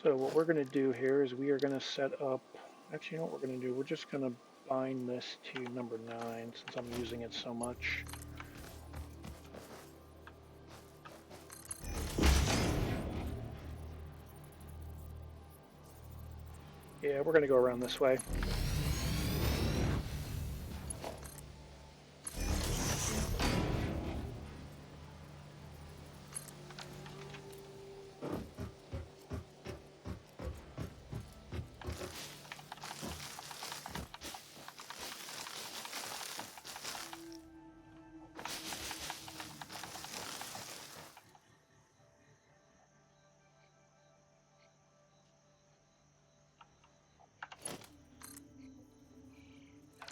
so what we're going to do here is we are going to set up, actually, you know what we're going to do? We're just going to bind this to number 9 since I'm using it so much. Yeah, we're going to go around this way.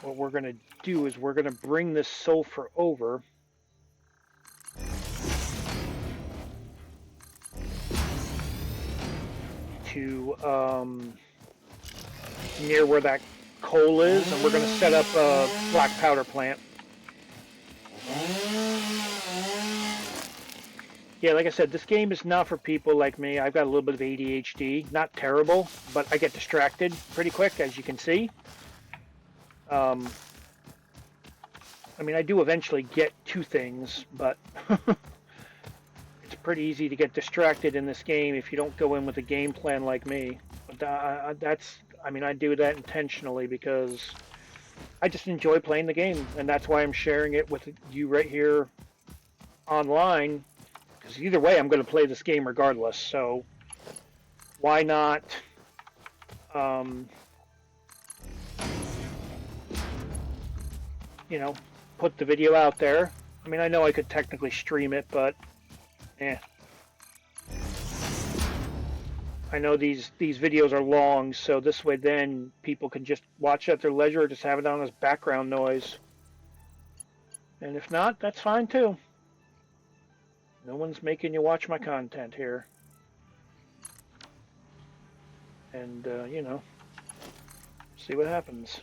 What we're going to do is we're going to bring this sulfur over to near where that coal is, and we're going to set up a black powder plant. Yeah, like I said, this game is not for people like me. I've got a little bit of ADHD. Not terrible, but I get distracted pretty quick, as you can see. I mean, I do eventually get to things, but it's pretty easy to get distracted in this game if you don't go in with a game plan like me. But I mean, I do that intentionally because I just enjoy playing the game, and that's why I'm sharing it with you right here online. Because either way, I'm going to play this game regardless. So why not? You know, put the video out there. I mean, I know I could technically stream it, but I know these videos are long, so this way then people can just watch at their leisure or just have it on as background noise. And if not, that's fine too. No one's making you watch my content here. And, you know, see what happens.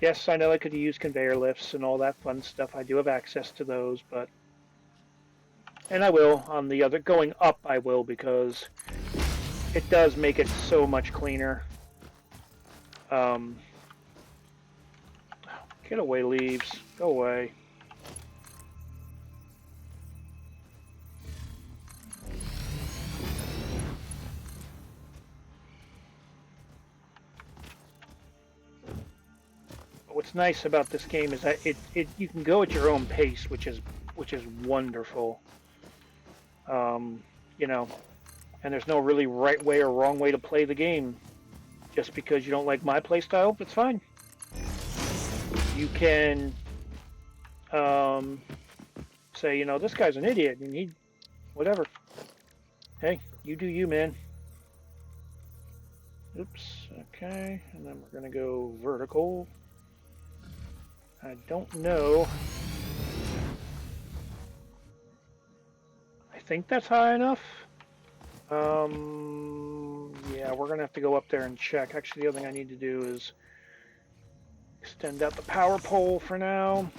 Yes, I know I could use conveyor lifts and all that fun stuff. I do have access to those, but... And I will, on the other... Going up, I will, because it does make it so much cleaner. Get away, leaves. Go away. what's nice about this game is that you can go at your own pace, which is wonderful. You know, and there's no really right way or wrong way to play the game. Just because you don't like my play style, it's fine. You can say, you know, this guy's an idiot and he, whatever. Hey, you do you, man. Oops, okay, and then we're gonna go vertical. I don't know. I think that's high enough. Yeah, we're gonna have to go up there and check. Actually, the other thing I need to do is extend out the power pole for now.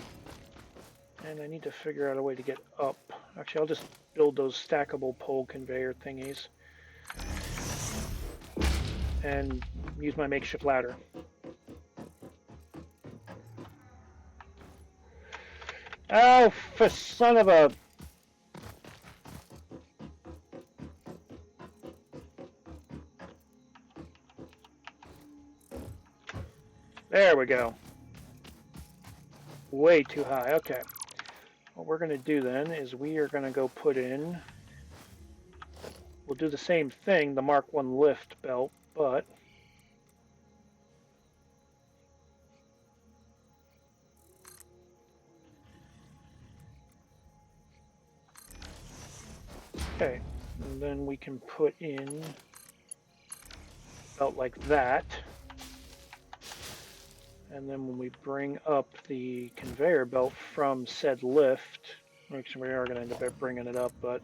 And I need to figure out a way to get up. Actually, I'll just build those stackable pole conveyor thingies. And use my makeshift ladder. Oh, for son of a... There we go. Way too high. Okay. What we're going to do then is we are going to go put in... We'll do the same thing, the Mark I lift belt, but... Okay, and then we can put in belt like that. And then when we bring up the conveyor belt from said lift, which we are going to end up bringing it up, but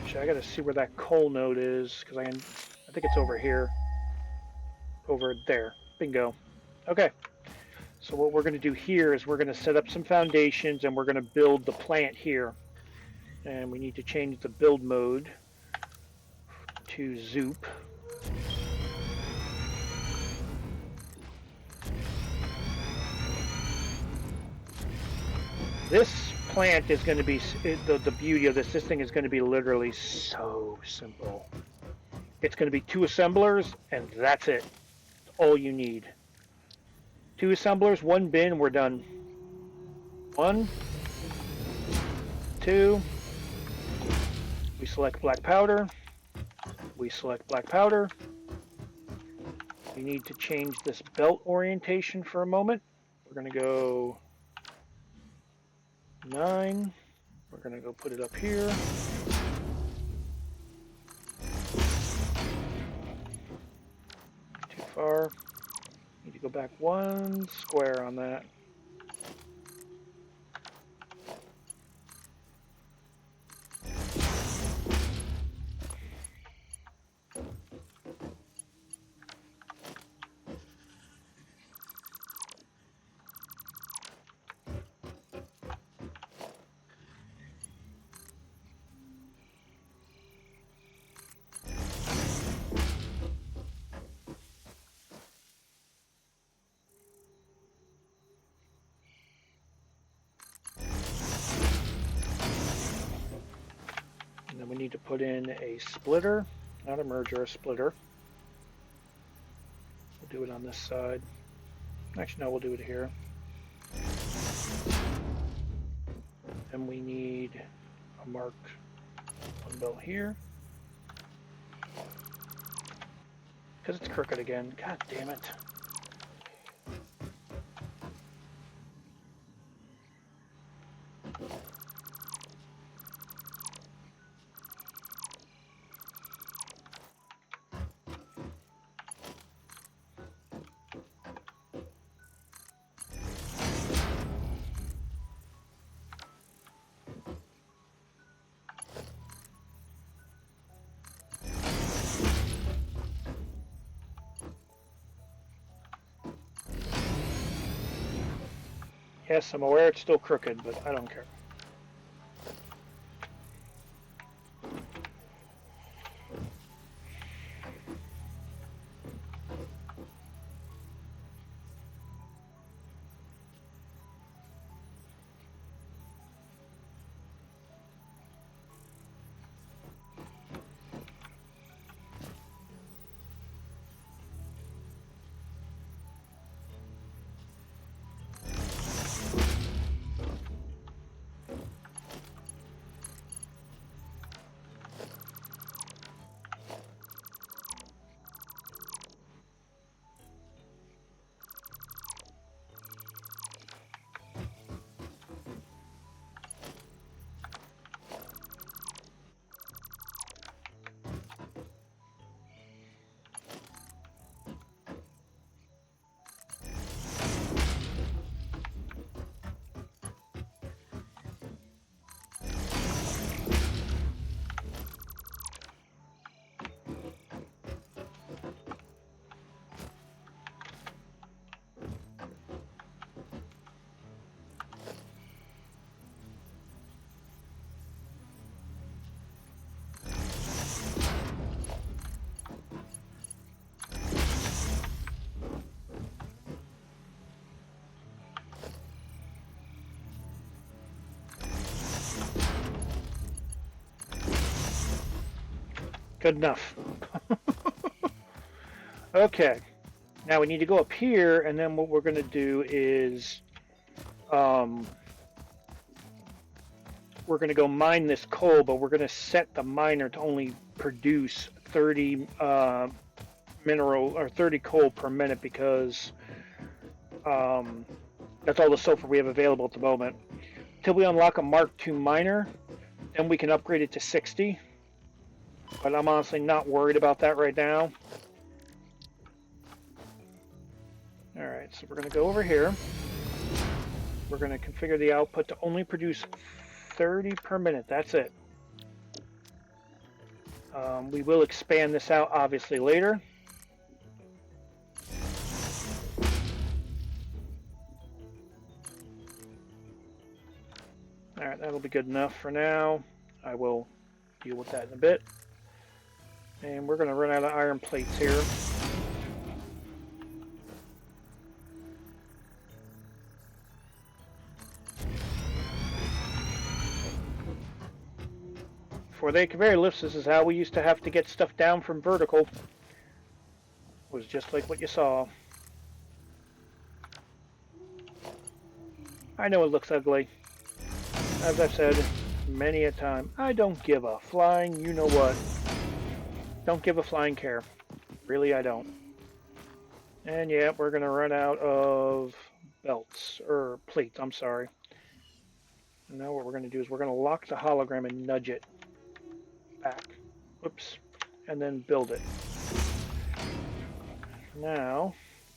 actually I got to see where that coal node is because I think it's over here, over there. Bingo. Okay. So what we're going to do here is we're going to set up some foundations and we're going to build the plant here. And we need to change the build mode to Zoop. This plant is going to be, the beauty of this thing is going to be literally so simple. It's going to be 2 assemblers and that's it. That's all you need. 2 assemblers, 1 bin, we're done. 1, 2, we select black powder, we select black powder. We need to change this belt orientation for a moment. We're going to go 9, we're going to go put it up here. Too far. Need to go back 1 square on that. And then we need to put in a splitter, not a merger, a splitter. We'll do it on this side. Actually, no, we'll do it here. And we need a Mark I belt here. Because it's crooked again. God damn it. Yes, I'm aware it's still crooked, but I don't care. Good enough. Okay. Now we need to go up here, and then what we're going to do is we're going to go mine this coal, but we're going to set the miner to only produce 30 mineral or 30 coal per minute because that's all the sulfur we have available at the moment. Till we unlock a Mark II miner, then we can upgrade it to 60. But I'm honestly not worried about that right now. Alright, so we're going to go over here. We're going to configure the output to only produce 30 per minute. That's it. We will expand this out obviously later. Alright, that'll be good enough for now. I will deal with that in a bit. And we're going to run out of iron plates here. For the conveyor lifts, this is how we used to have to get stuff down from vertical. It was just like what you saw. I know it looks ugly. As I've said many a time, I don't give a flying you know what. Don't give a flying care. Really, I don't. And yeah, we're going to run out of belts, or plates, I'm sorry. And now what we're going to do is we're going to lock the hologram and nudge it back. Whoops. And then build it. Now,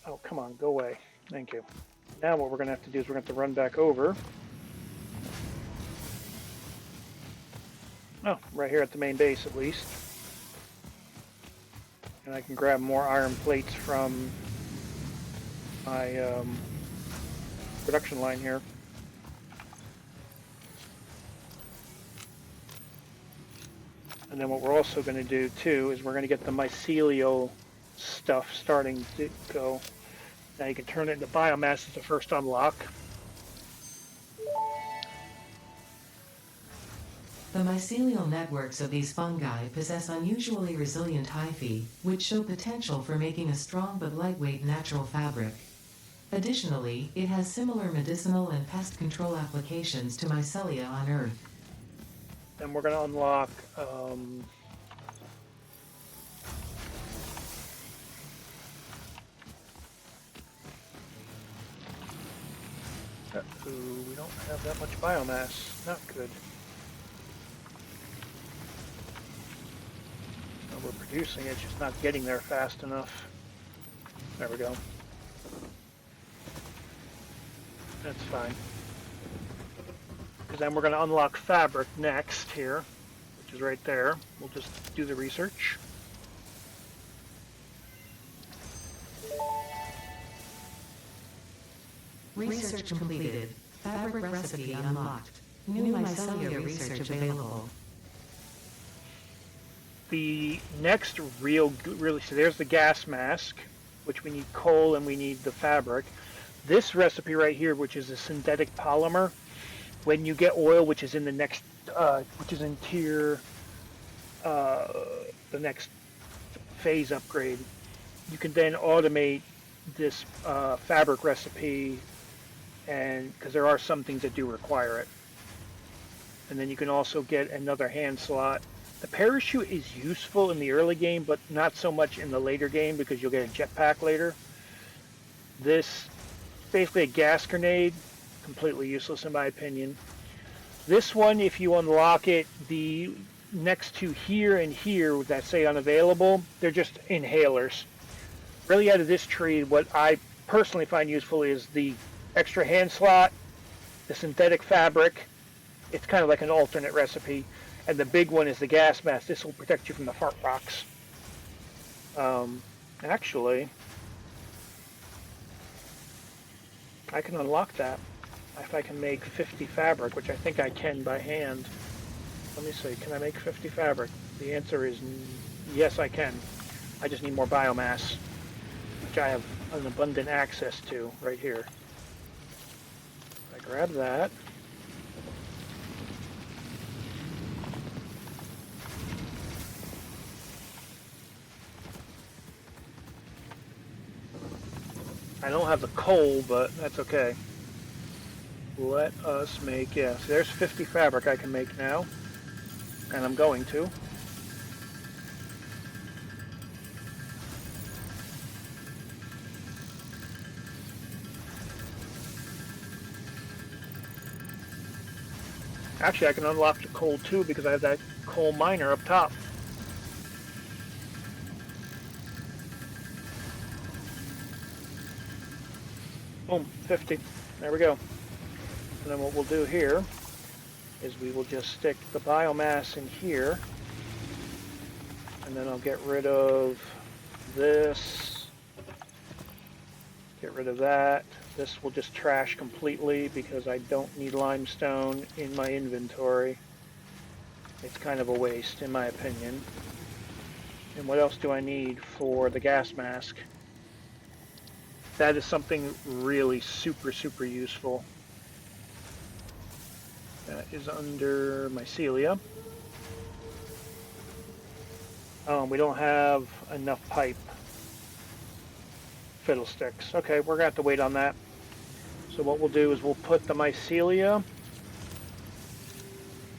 oh, come on, go away. Thank you. Now what we're going to have to do is we're going to have to run back over. Oh, right here at the main base at least. And I can grab more iron plates from my production line here. And then what we're also going to do too is we're going to get the mycelial stuff starting to go. Now you can turn it into biomass as the first unlock. The mycelial networks of these fungi possess unusually resilient hyphae, which show potential for making a strong but lightweight natural fabric. Additionally, it has similar medicinal and pest control applications to mycelia on Earth. Then we're going to unlock we don't have that much biomass. Not good. Well, we're producing it, just not getting there fast enough. There we go. That's fine. Because then we're going to unlock fabric next here, which is right there. We'll just do the research. Research completed. Fabric recipe unlocked. New mycelia research available. The next really, so there's the gas mask, which we need coal and we need the fabric. This recipe right here, which is a synthetic polymer, when you get oil, which is in the next, which is in tier, the next phase upgrade, you can then automate this fabric recipe, and because there are some things that do require it. And then you can also get another hand slot. The parachute is useful in the early game, but not so much in the later game because you'll get a jetpack later. This, basically a gas grenade, completely useless in my opinion. This one, if you unlock it, the next to here and here that say unavailable, they're just inhalers. Really out of this tree, what I personally find useful is the extra hand slot, the synthetic fabric. It's kind of like an alternate recipe. And the big one is the gas mask. This will protect you from the fart rocks. Actually, I can unlock that if I can make 50 fabric, which I think I can by hand. Let me see, can I make 50 fabric? The answer is yes, I can. I just need more biomass, which I have an abundant access to right here. I grab that. I don't have the coal, but that's okay. Let us make, yeah, so there's 50 fabric I can make now, and I'm going to. Actually, I can unlock the coal too because I have that coal miner up top. Boom, 50. There we go. And then what we'll do here is we will just stick the biomass in here, and then I'll get rid of this, get rid of that. This will just trash completely because I don't need limestone in my inventory. It's kind of a waste in my opinion. And what else do I need for the gas mask? That is something really super useful. That is under mycelia. We don't have enough pipe. Fiddlesticks. Okay, we're gonna have to wait on that. So what we'll do is we'll put the mycelia,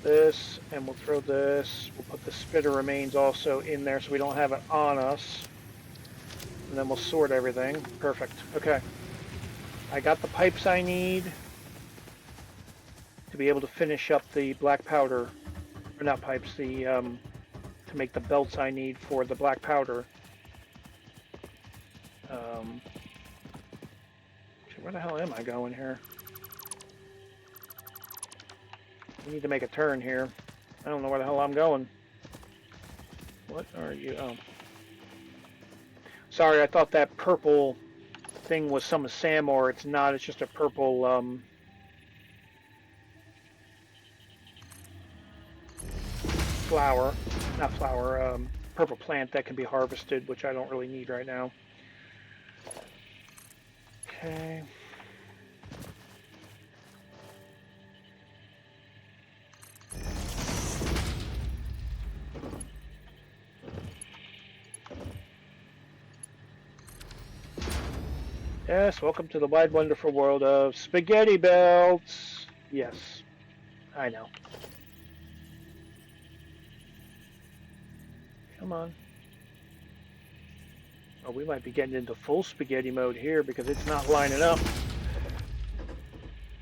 this, and we'll throw this. We'll put the spitter remains also in there so we don't have it on us. And then we'll sort everything. Perfect. Okay. I got the pipes I need to be able to finish up the black powder, or not pipes, the to make the belts I need for the black powder. Where the hell am I going here? We need to make a turn here. I don't know where the hell I'm going. What are you? Oh. Sorry, I thought that purple thing was some SAM, or it's not. It's just a purple flower. Not flower, purple plant that can be harvested, which I don't really need right now. Okay. Yes, welcome to the wide, wonderful world of spaghetti belts. Yes, I know. Come on. Oh, we might be getting into full spaghetti mode here because it's not lining up.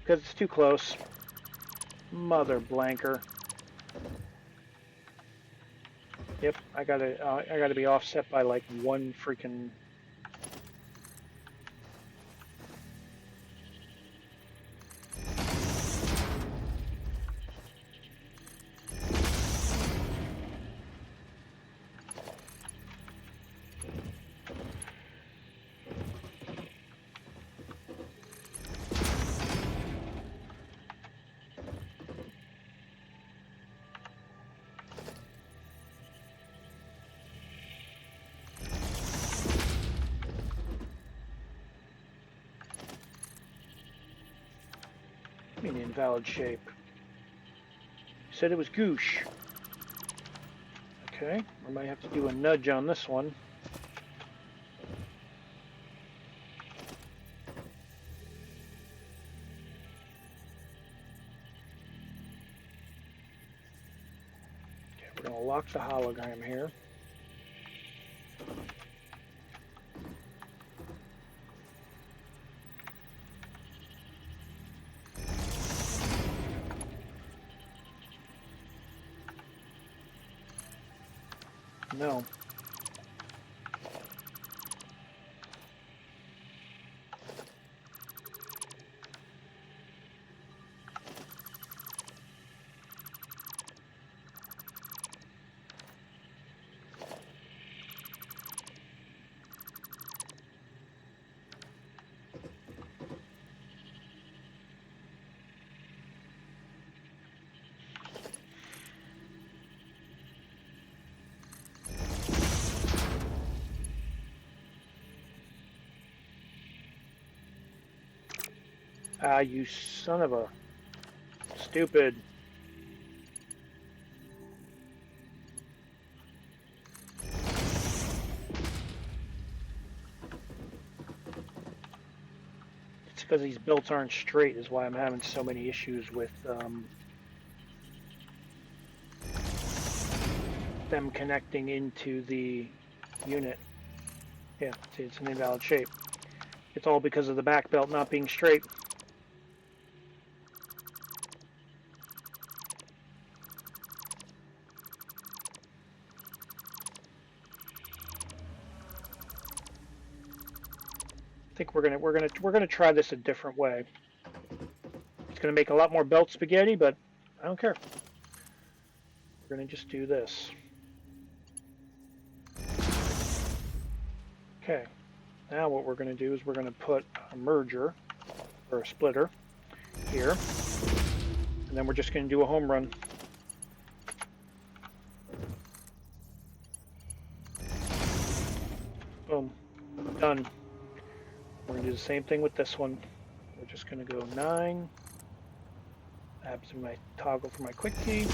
Because it's too close. Mother blanker. Yep, I gotta be offset by like one freaking. In invalid shape. Said it was goosh. Okay, I might have to do a nudge on this one. Okay, we're gonna lock the hologram here. No. Ah, you son of a stupid. because these belts aren't straight is why I'm having so many issues with them connecting into the unit. Yeah, see, it's an invalid shape. It's all because of the back belt not being straight. I think we're gonna try this a different way. It's gonna make a lot more belt spaghetti, but I don't care. We're gonna just do this. Okay. Now what we're gonna do is we're gonna put a merger or a splitter here, and then we're just gonna do a home run. Boom. Done. We're gonna do the same thing with this one. We're just gonna go 9. That happens to be my toggle for my quick key.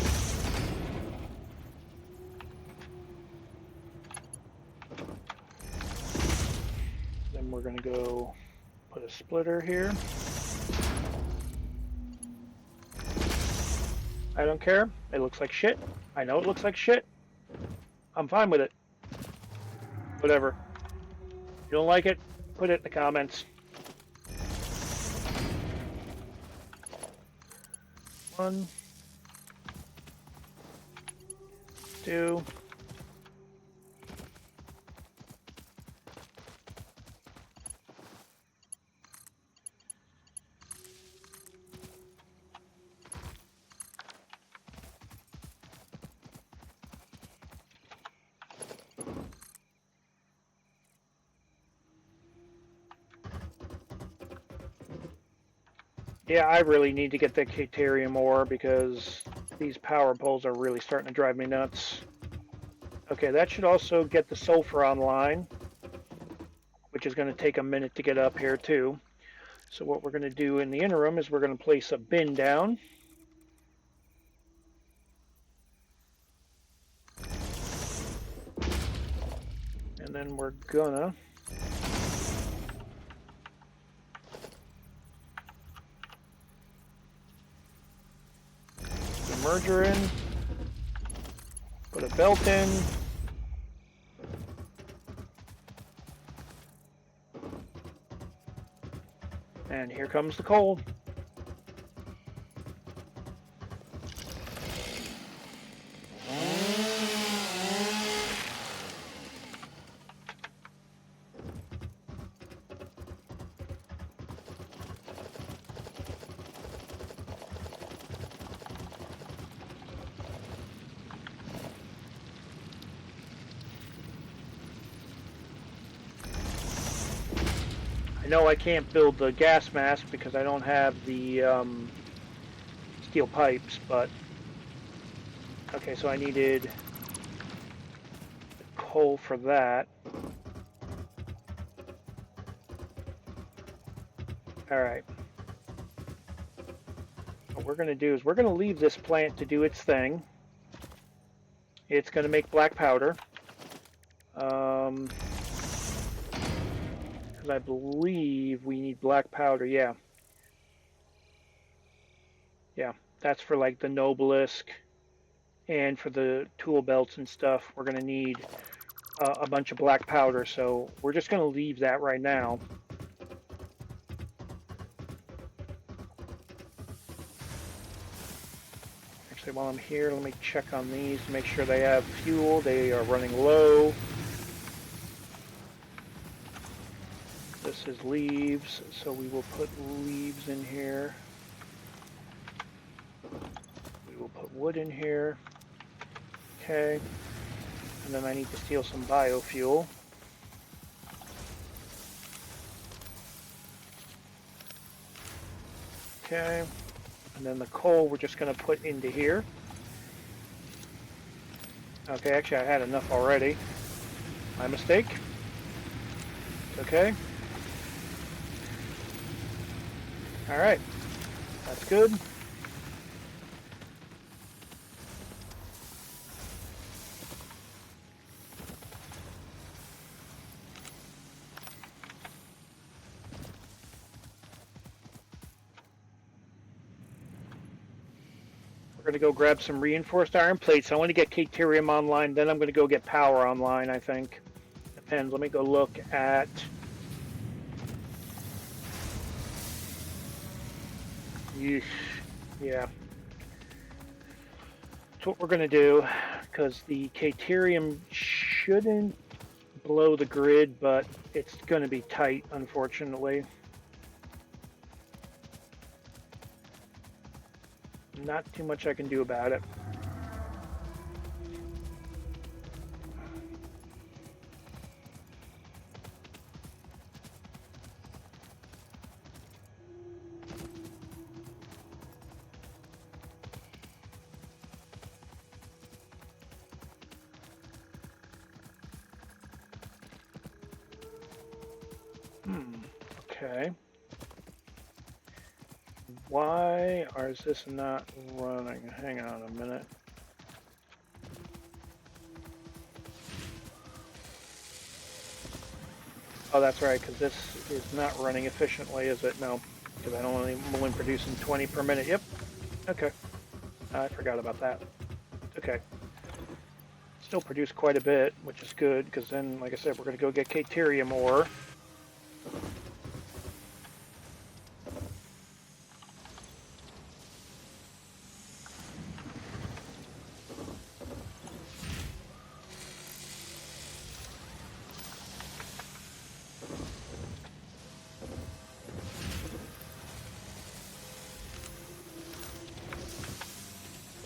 Then we're gonna go put a splitter here. I don't care. It looks like shit. I know it looks like shit. I'm fine with it. Whatever. If you don't like it, put it in the comments. 1, 2. Yeah, I really need to get the Caterium ore because these power poles are really starting to drive me nuts. Okay, that should also get the sulfur online, which is going to take a minute to get up here too. So what we're going to do in the interim is we're going to place a bin down. And then we're gonna put a merger in, put a belt in, and here comes the coal. I know I can't build the gas mask because I don't have the steel pipes, but okay, so I needed the coal for that. Alright. What we're going to do is we're going to leave this plant to do its thing. It's going to make black powder. Because I believe we need black powder, yeah. Yeah, that's for like the Nobelisk and for the tool belts and stuff. We're going to need a bunch of black powder, so we're just going to leave that right now. Actually, while I'm here, let me check on these to make sure they have fuel. They are running low. This is leaves, so we will put leaves in here. We will put wood in here. Okay. And then I need to steal some biofuel. Okay. And then the coal we're just going to put into here. Okay, actually I had enough already. My mistake. It's okay. Alright. That's good. going to go grab some reinforced iron plates. I want to get Caterium online, then I'm going to go get power online, I think. Depends. Let me go look at... Yeesh. Yeah. That's what we're going to do, because the Caterium shouldn't blow the grid, but it's going to be tight, unfortunately. Not too much I can do about it. Okay. Why is this not running? Hang on a minute. Oh, that's right, because this is not running efficiently, is it? No, because I'm only producing 20 per minute. Yep. Okay. I forgot about that. Okay. Still produce quite a bit, which is good, because then, like I said, we're going to go get Caterium ore.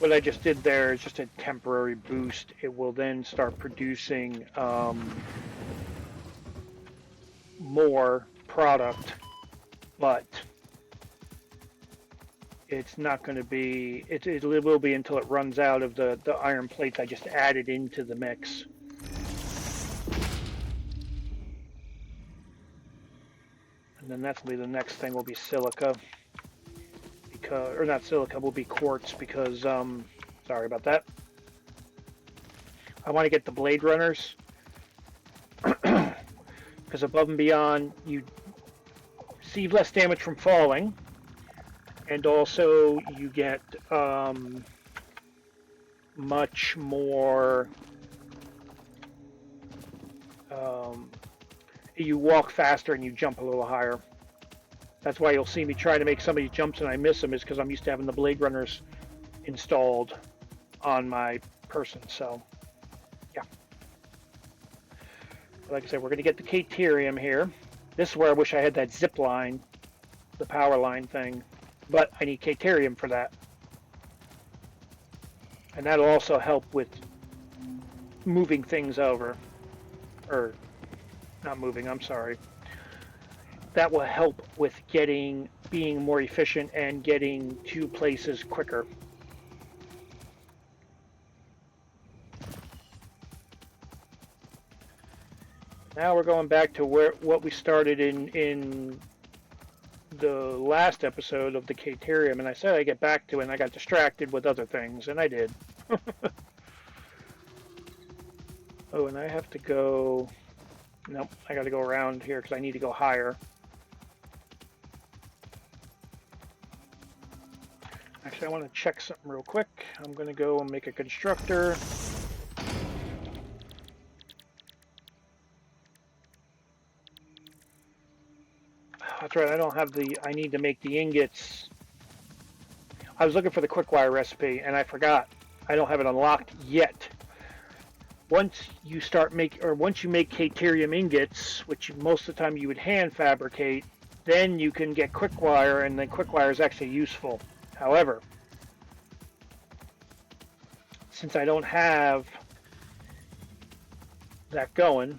What I just did there is just a temporary boost. It will then start producing more product, but it's not going to be, it will be until it runs out of the iron plates I just added into the mix. And then that's going to be the next thing, will be silica. Because, or not silica, will be quartz, because, sorry about that. I want to get the blade runners. Because above and beyond, you receive less damage from falling. And also, you get much more... you walk faster and you jump a little higher. That's why you'll see me try to make some of these jumps and I miss them, is because I'm used to having the blade runners installed on my person. So, yeah. Like I said, we're going to get the Caterium here. This is where I wish I had that zip line, the power line thing, but I need Caterium for that. And that'll also help with moving things over. Or, not moving, I'm sorry. That will help with being more efficient and getting to places quicker. Now we're going back to what we started in the last episode of the Caterium, and I said I'd get back to it, and I got distracted with other things, and I did. Oh, and I have to go... Nope, I got to go around here because I need to go higher. Actually, I want to check something real quick. I'm going to go and make a constructor. That's right, I don't have the... I need to make the ingots. I was looking for the quick wire recipe, and I forgot. I don't have it unlocked yet. Once you once you make Caterium ingots, which most of the time you would hand fabricate, then you can get quick wire, and then quick wire is actually useful. However, since I don't have that going,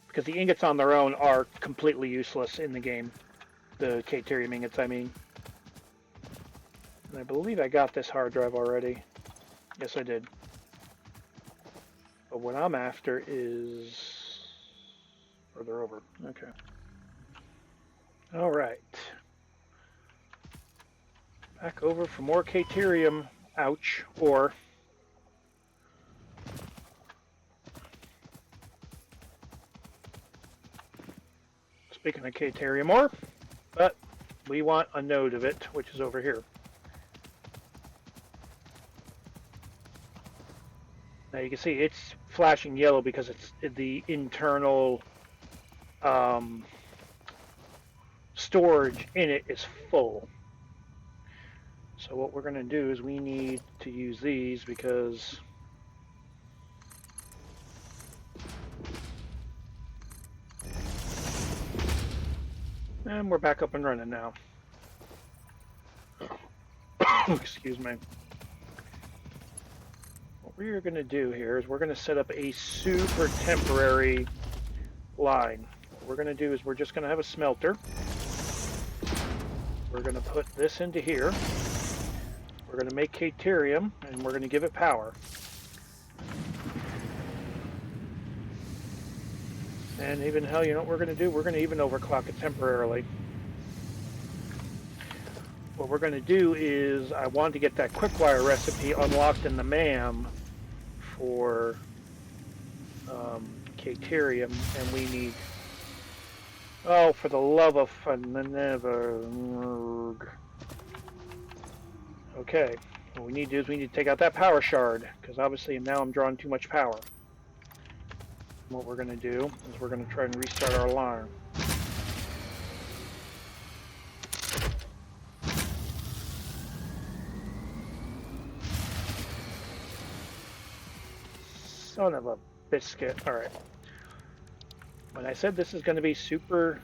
because the ingots on their own are completely useless in the game, the Caterium ingots, I mean. And I believe I got this hard drive already. Yes, I did. But what I'm after is further over. Okay. All right. Back over for more Caterium. Ouch. Or... Speaking of Caterium ore, But we want a node of it, which is over here. Now you can see it's flashing yellow because it's the internal storage in it is full. So what we're going to do is we need to use these because and we're back up and running now. Excuse me. What we're going to do here is we're going to set up a super temporary line. What we're going to do is we're just going to have a smelter. We're going to put this into here. We're going to make Caterium, and we're going to give it power. And even hell, you know what we're going to do? We're going to even overclock it temporarily. What we're going to do is I want to get that quick-wire recipe unlocked in the MAM for Caterium, and we need, oh, for the love of fun, never. Okay, what we need to do is we need to take out that power shard, because obviously now I'm drawing too much power. What we're going to do is we're going to try and restart our alarm. Son of a biscuit. Alright. When I said this is going to be super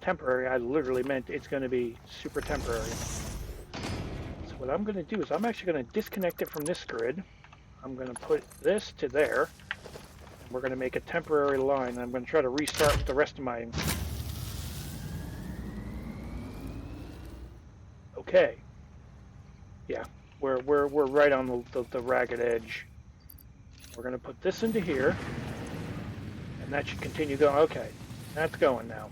temporary, I literally meant it's going to be super temporary. So what I'm going to do is I'm actually going to disconnect it from this grid. I'm going to put this to there. And we're going to make a temporary line. And I'm going to try to restart with the rest of my... Okay. Yeah, we're right on the ragged edge. We're going to put this into here, and that should continue going. Okay, that's going now.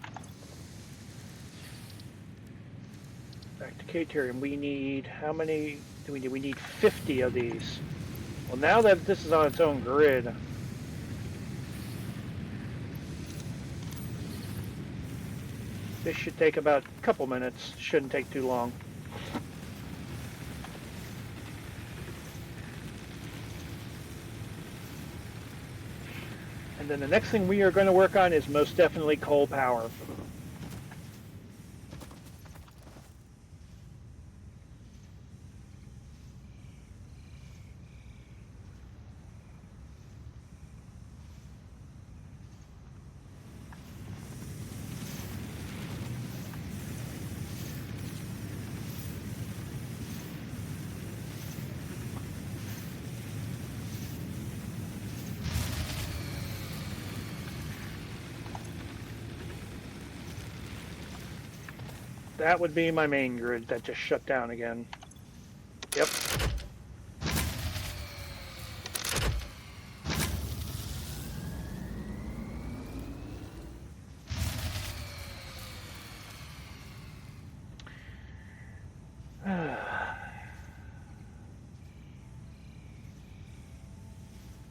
Back to Caterium. We need, how many do we need? We need 50 of these. Well, now that this is on its own grid, this should take about a couple minutes. Shouldn't take too long. And then the next thing we are going to work on is most definitely coal power. That would be my main grid that just shut down again. Yep.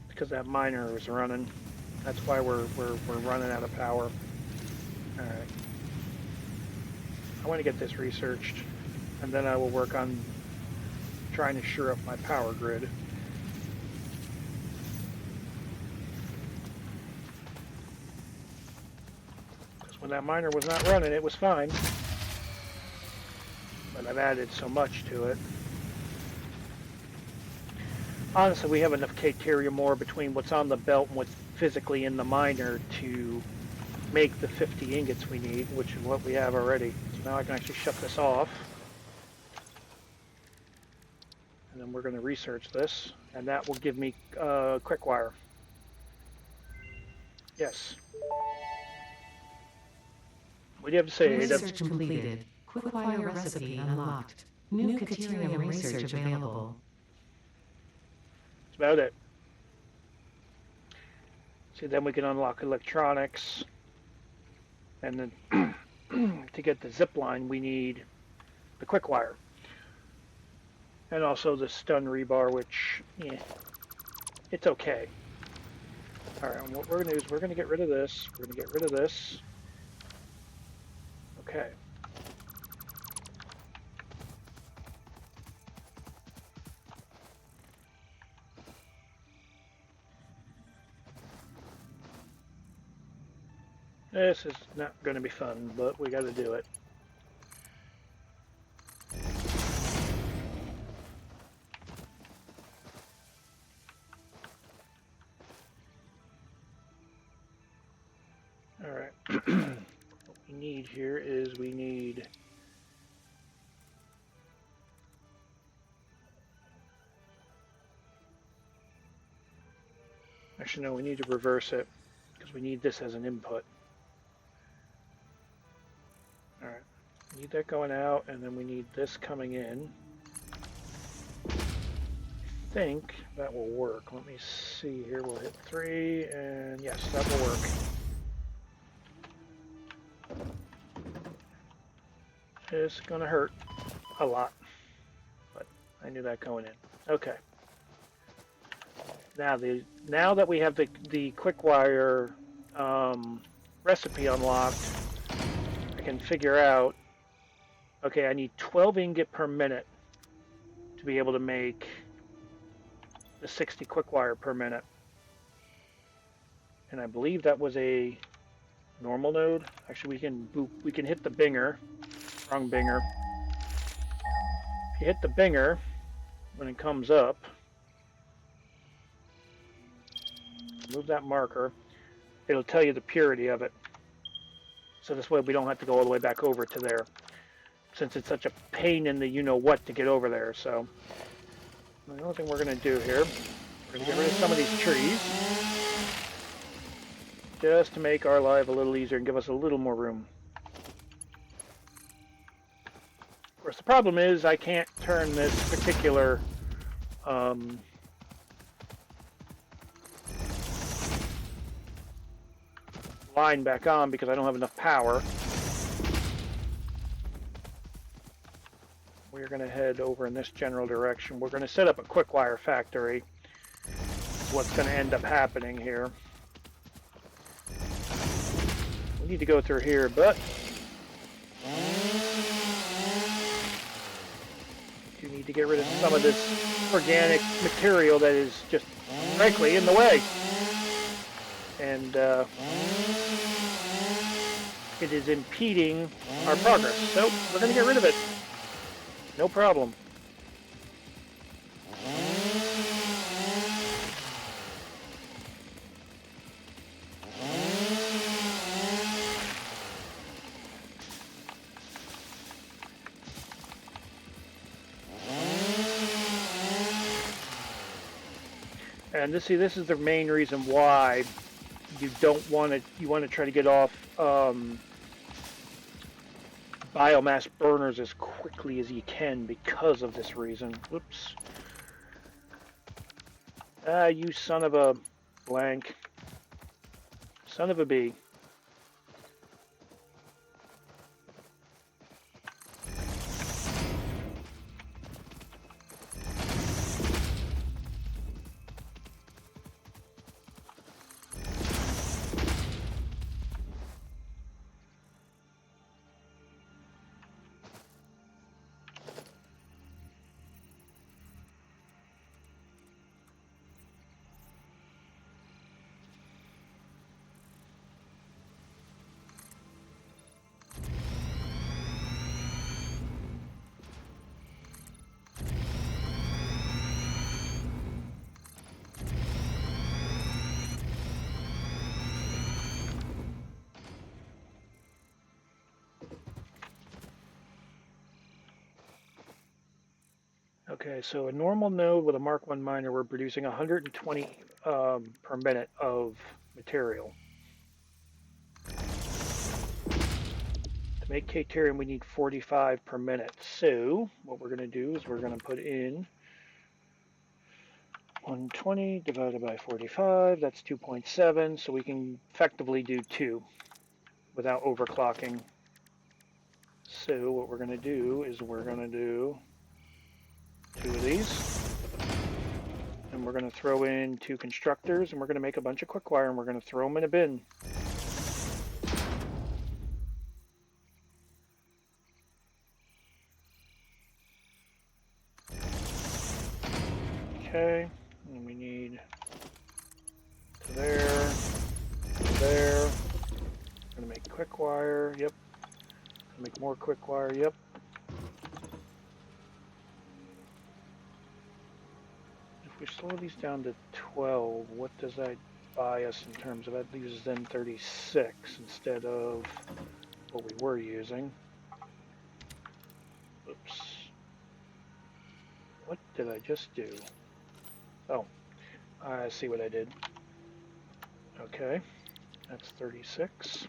Because that miner is running. That's why we're running out of power. All right. I want to get this researched, and then I will work on trying to shore up my power grid. Because when that miner was not running, it was fine. But I've added so much to it. Honestly, we have enough Caterium ore between what's on the belt and what's physically in the miner to make the 50 ingots we need, which is what we have already. So now I can actually shut this off. And then we're going to research this, and that will give me quick wire. Yes. What do you have to say, Ada? Research completed. Quick-wire recipe unlocked. New Caterium research available. That's about it. See, then we can unlock electronics. And then to get the zip line, we need the quick wire. And also the stun rebar, which, yeah, it's okay. Alright, and what we're going to do is we're going to get rid of this. We're going to get rid of this. Okay. This is not going to be fun, but we got to do it. All right. What we need here is we need actually no, we need to reverse it because we need this as an input. All right. We need that going out, and then we need this coming in. I think that will work. Let me see here. We'll hit 3, and yes, that will work. It's gonna hurt a lot, but I knew that going in. Okay. Now that we have the QuickWire recipe unlocked, I can figure out. Okay, I need 12 ingot per minute to be able to make the 60 QuickWire per minute, and I believe that was a normal node. Actually, we can hit the binger. Wrong binger. If you hit the binger when it comes up, move that marker, it'll tell you the purity of it. So this way we don't have to go all the way back over to there, since it's such a pain in the you-know-what to get over there. So the only thing we're going to do here, we're going to get rid of some of these trees, just to make our life a little easier and give us a little more room. Of course, the problem is I can't turn this particular line back on because I don't have enough power. We're going to head over in this general direction. We're going to set up a QuickWire factory. That's what's going to end up happening here. We need to go through here, but you need to get rid of some of this organic material that is just, frankly, in the way. And it is impeding our progress. So we're going to get rid of it. No problem. And this is the main reason why you don't want to. You want to try to get off biomass burners as quickly as you can because of this reason. Whoops. Ah, you son of a blank. Son of a bee. Okay, so a normal node with a Mark I miner, we're producing 120 per minute of material. To make Caterium, we need 45 per minute. So what we're going to do is we're going to put in 120 divided by 45, that's 2.7, so we can effectively do 2 without overclocking. So what we're going to do is we're going to do 2 of these, and we're going to throw in 2 constructors, and we're going to make a bunch of QuickWire, and we're going to throw them in a bin. Okay, and we need to there, to there. I'm going to quick wire. Yep. Make more quick wire. Yep. If we slow these down to 12, what does that buy us in terms of that? Leaves us then 36 instead of what we were using. Oops. What did I just do? Oh, I see what I did. Okay, that's 36.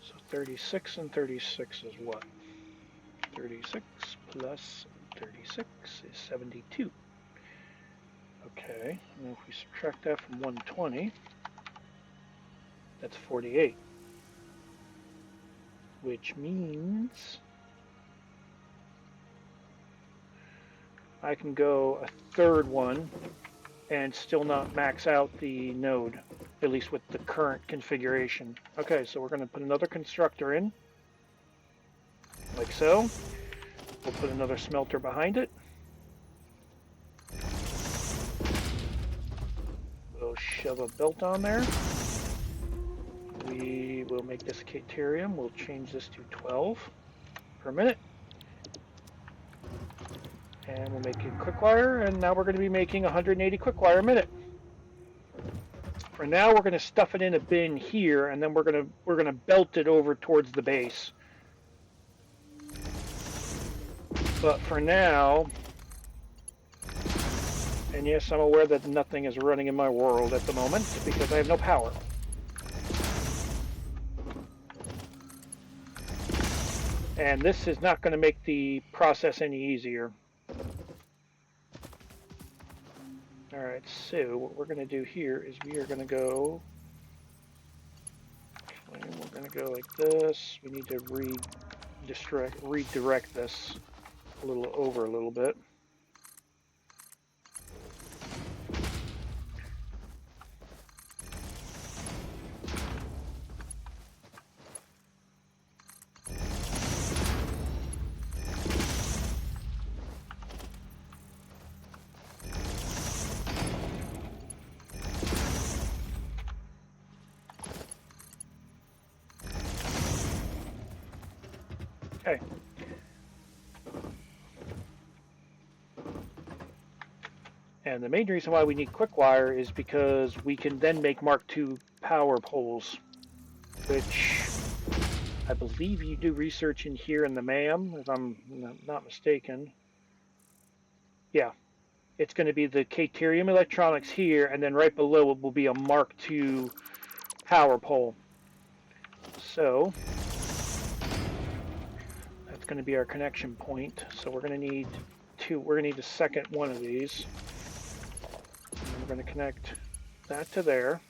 So 36 and 36 is what? 36 plus 36 is 72. Okay, and if we subtract that from 120, that's 48. Which means I can go a third one and still not max out the node, at least with the current configuration. Okay, so we're going to put another constructor in, like so. We'll put another smelter behind it. We'll shove a belt on there. We will make this Caterium. We'll change this to 12 per minute. And we'll make it quick wire, and now we're going to be making 180 quick wire a minute. For now, we're going to stuff it in a bin here, and then we're going to belt it over towards the base. But for now, and yes, I'm aware that nothing is running in my world at the moment because I have no power. And this is not going to make the process any easier. Alright, so what we're going to do here is we are going to go, we're going to go like this. We need to redirect this a little bit. Okay. And the main reason why we need quick wire is because we can then make Mark II power poles, which I believe you do research in here in the MAM, if I'm not mistaken. Yeah, it's going to be the Caterium electronics here, and then right below it will be a Mark II power pole. So that's going to be our connection point. So we're going to need two. We're going to need the second one of these. And we're going to connect that to there.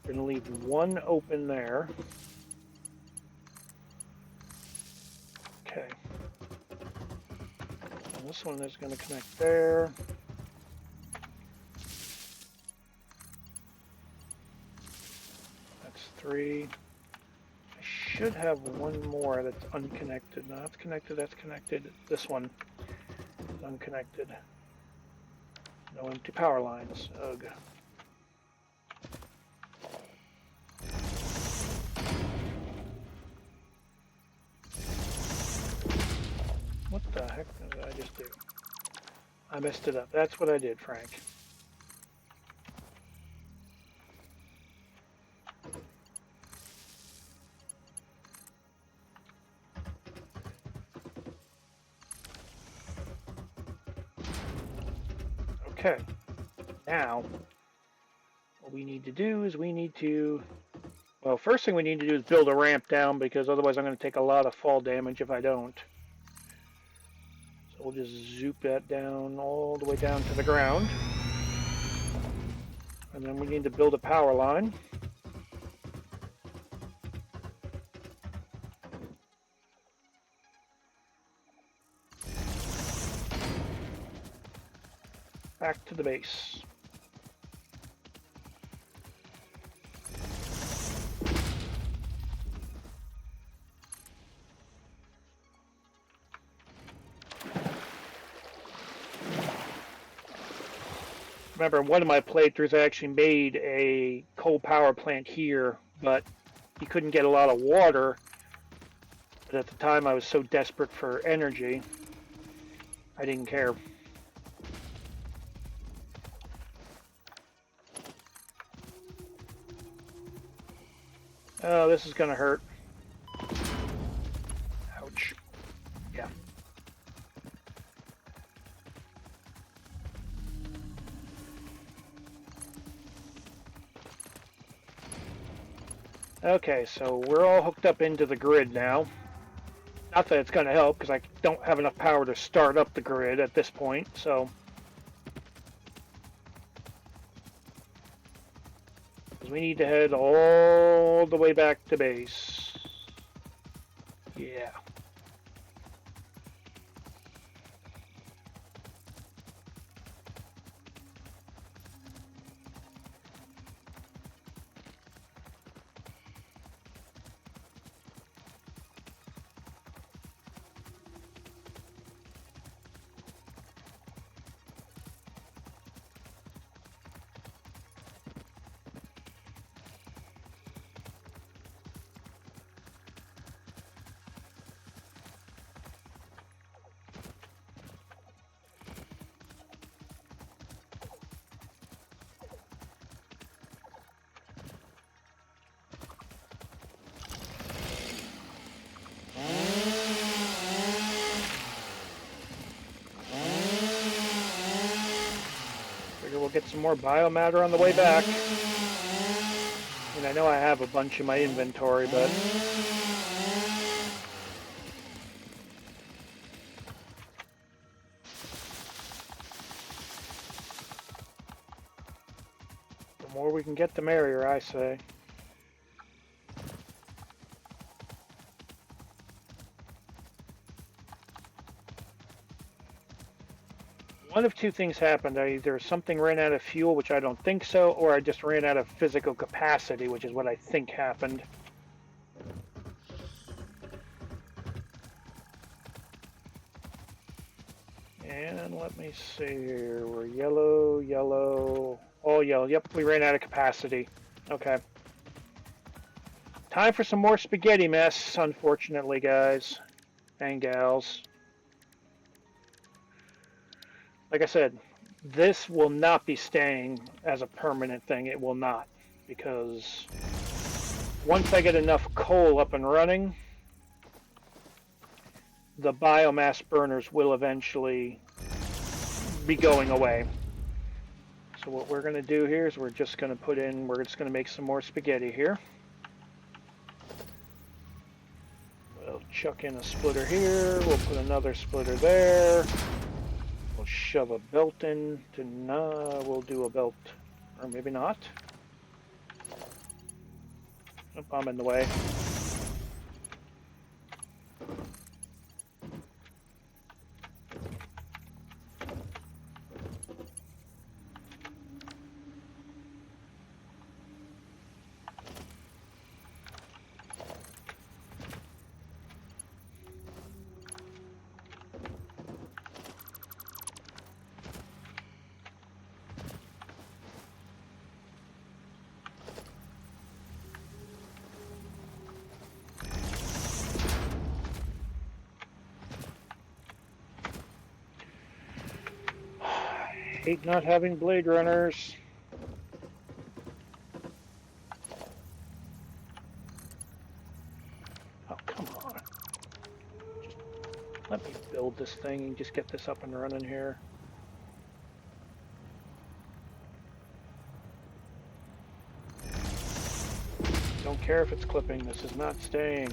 We're going to leave one open there. Okay. And this one is going to connect there. That's 3. I should have one more that's unconnected. No, that's connected, that's connected. This one is unconnected. No empty power lines. Ugh. What the heck did I just do? I messed it up. That's what I did, Frank. Okay. Now, what we need to do is well, first thing we need to do is build a ramp down because otherwise I'm going to take a lot of fall damage if I don't. So we'll just zoop that down all the way down to the ground. And then we need to build a power line. Back to the base. Remember, in one of my playthroughs, I actually made a coal power plant here, but you couldn't get a lot of water. But at the time, I was so desperate for energy, I didn't care. Oh, this is gonna hurt. Ouch. Yeah. Okay, so we're all hooked up into the grid now. Not that it's gonna help, because I don't have enough power to start up the grid at this point, so... we need to head all the way back to base. Yeah. We'll get some more biomatter on the way back. And I know I have a bunch in my inventory, but... the more we can get, the merrier, I say. One of two things happened. Either something ran out of fuel, which I don't think so, or I just ran out of physical capacity, which is what I think happened. And let me see here. We're yellow, yellow, all yellow. Yep, we ran out of capacity. Okay. Time for some more spaghetti mess, unfortunately, guys and gals. Like I said, this will not be staying as a permanent thing. It will not, because once I get enough coal up and running, the biomass burners will eventually be going away. So what we're going to do here is we're just going to make some more spaghetti here. We'll chuck in a splitter here. We'll put another splitter there. We'll shove a belt in. We'll do a belt, or maybe not. Nope, I'm in the way. Hate not having blade runners. Oh, come on. Just let me build this thing and just get this up and running here. Don't care if it's clipping, this is not staying.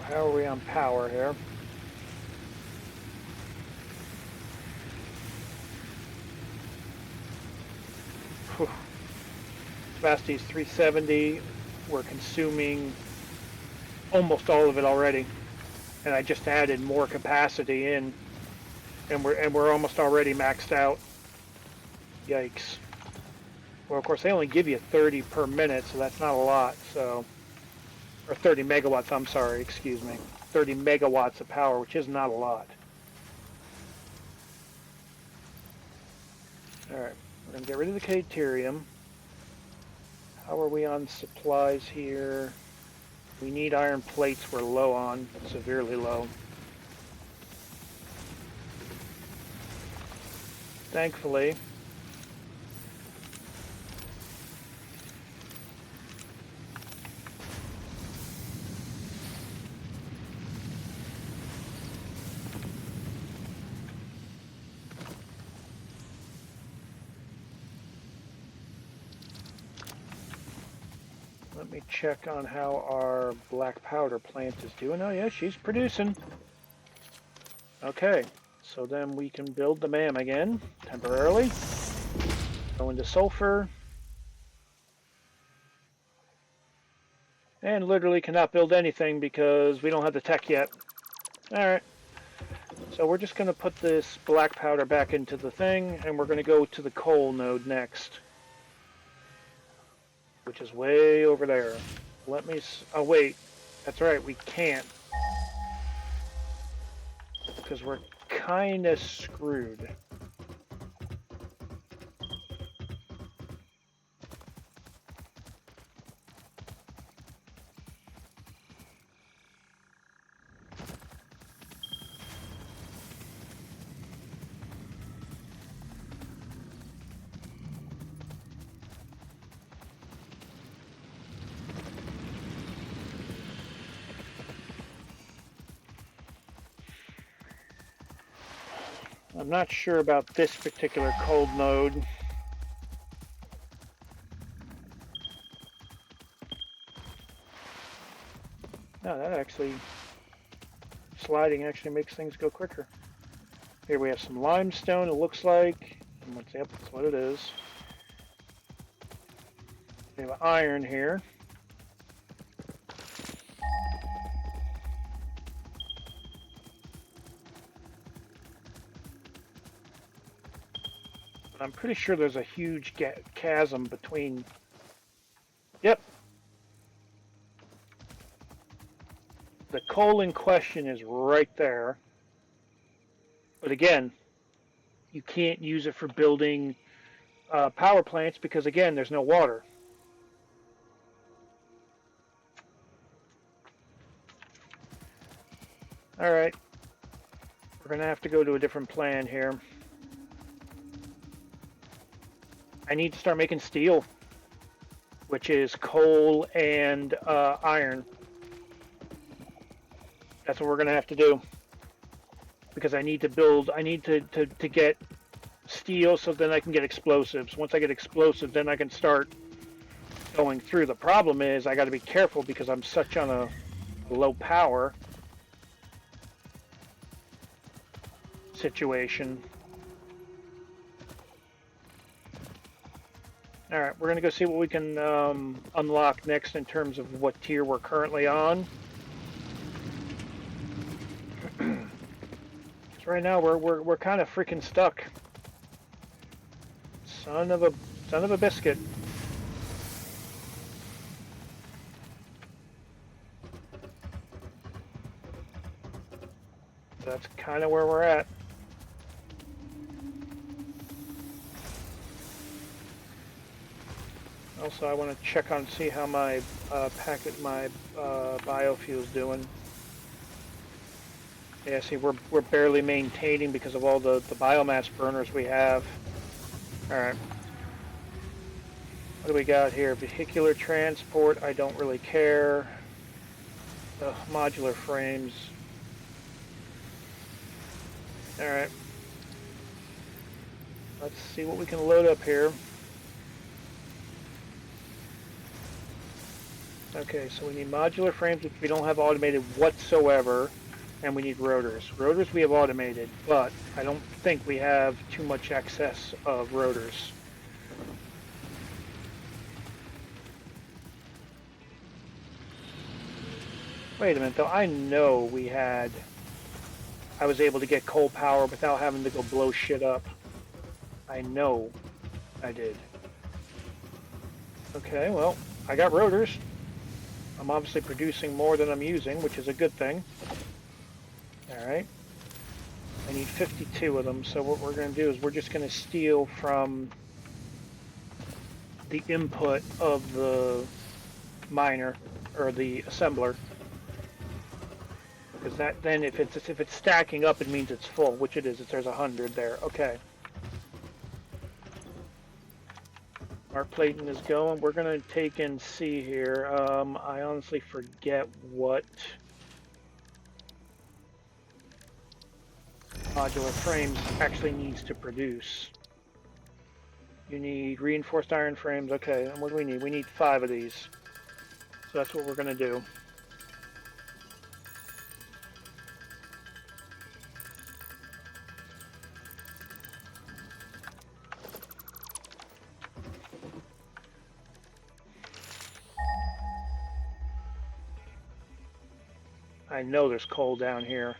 how are we on power here? Whew. Capacity's 370. We're consuming almost all of it already, and I just added more capacity in, and we're almost already maxed out. Yikes. Well, of course, they only give you 30 per minute, so that's not a lot. So, or 30 megawatts. I'm sorry, excuse me. 30 megawatts of power, which is not a lot. All right, we're gonna get rid of the Caterium. How are we on supplies here? We need iron plates. We're low on, severely low. Thankfully. Let me check on how our black powder plant is doing. Oh yeah, she's producing. Okay, so then we can build the MAM again, temporarily. Go into sulfur. And literally cannot build anything because we don't have the tech yet. Alright, so we're just going to put this black powder back into the thing, and we're going to go to the coal node next. Which is way over there. Let me... Oh wait, that's right, we can't. Because we're kind of screwed. I'm not sure about this particular cold node. No, that actually, sliding actually makes things go quicker. Here we have some limestone, it looks like. Yep, that's what it is. We have iron here. I'm pretty sure there's a huge chasm between... Yep. The coal in question is right there. But again, you can't use it for building power plants because, again, there's no water. Alright. We're going to have to go to a different plan here. I need to start making steel, which is coal and iron. That's what we're going to have to do. Because I need to build, I need to get steel so then I can get explosives. Once I get explosives, then I can start going through. The problem is I got to be careful because I'm such on a low power situation. Alright, we're going to go see what we can unlock next in terms of what tier we're currently on. So right now we're kind of freaking stuck. Son of a biscuit. That's kind of where we're at. Also, I want to check on see how my biofuel's doing. Yeah, see, we're barely maintaining because of all the biomass burners we have. All right. What do we got here? Vehicular transport. I don't really care. Modular frames. All right. Let's see what we can load up here. Okay, so we need modular frames, which we don't have automated whatsoever, and we need rotors. Rotors we have automated, but I don't think we have too much excess of rotors. Wait a minute, though. I know we had... I was able to get coal power without having to go blow shit up. I know I did. Okay, well, I got rotors. I'm obviously producing more than I'm using, which is a good thing. Alright. I need 52 of them, so what we're going to do is we're just going to steal from the input of the miner, or the assembler. Because that, then if it's stacking up, it means it's full, which it is. There's 100 there. Okay. Our plating is going. We're going to take and see here. I honestly forget what modular frames actually needs to produce. You need reinforced iron frames. Okay, and what do we need? We need 5 of these. So that's what we're going to do. I know there's coal down here.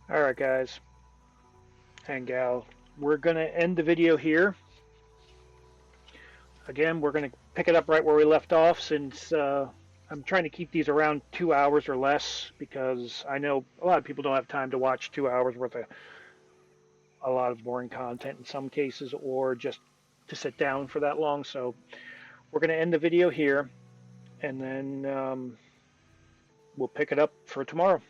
Alright guys, and gal, we're going to end the video here. Again, we're going to pick it up right where we left off, since I'm trying to keep these around 2 hours or less, because I know a lot of people don't have time to watch 2 hours worth of a lot of boring content in some cases, or just to sit down for that long. So we're going to end the video here, and then we'll pick it up for tomorrow.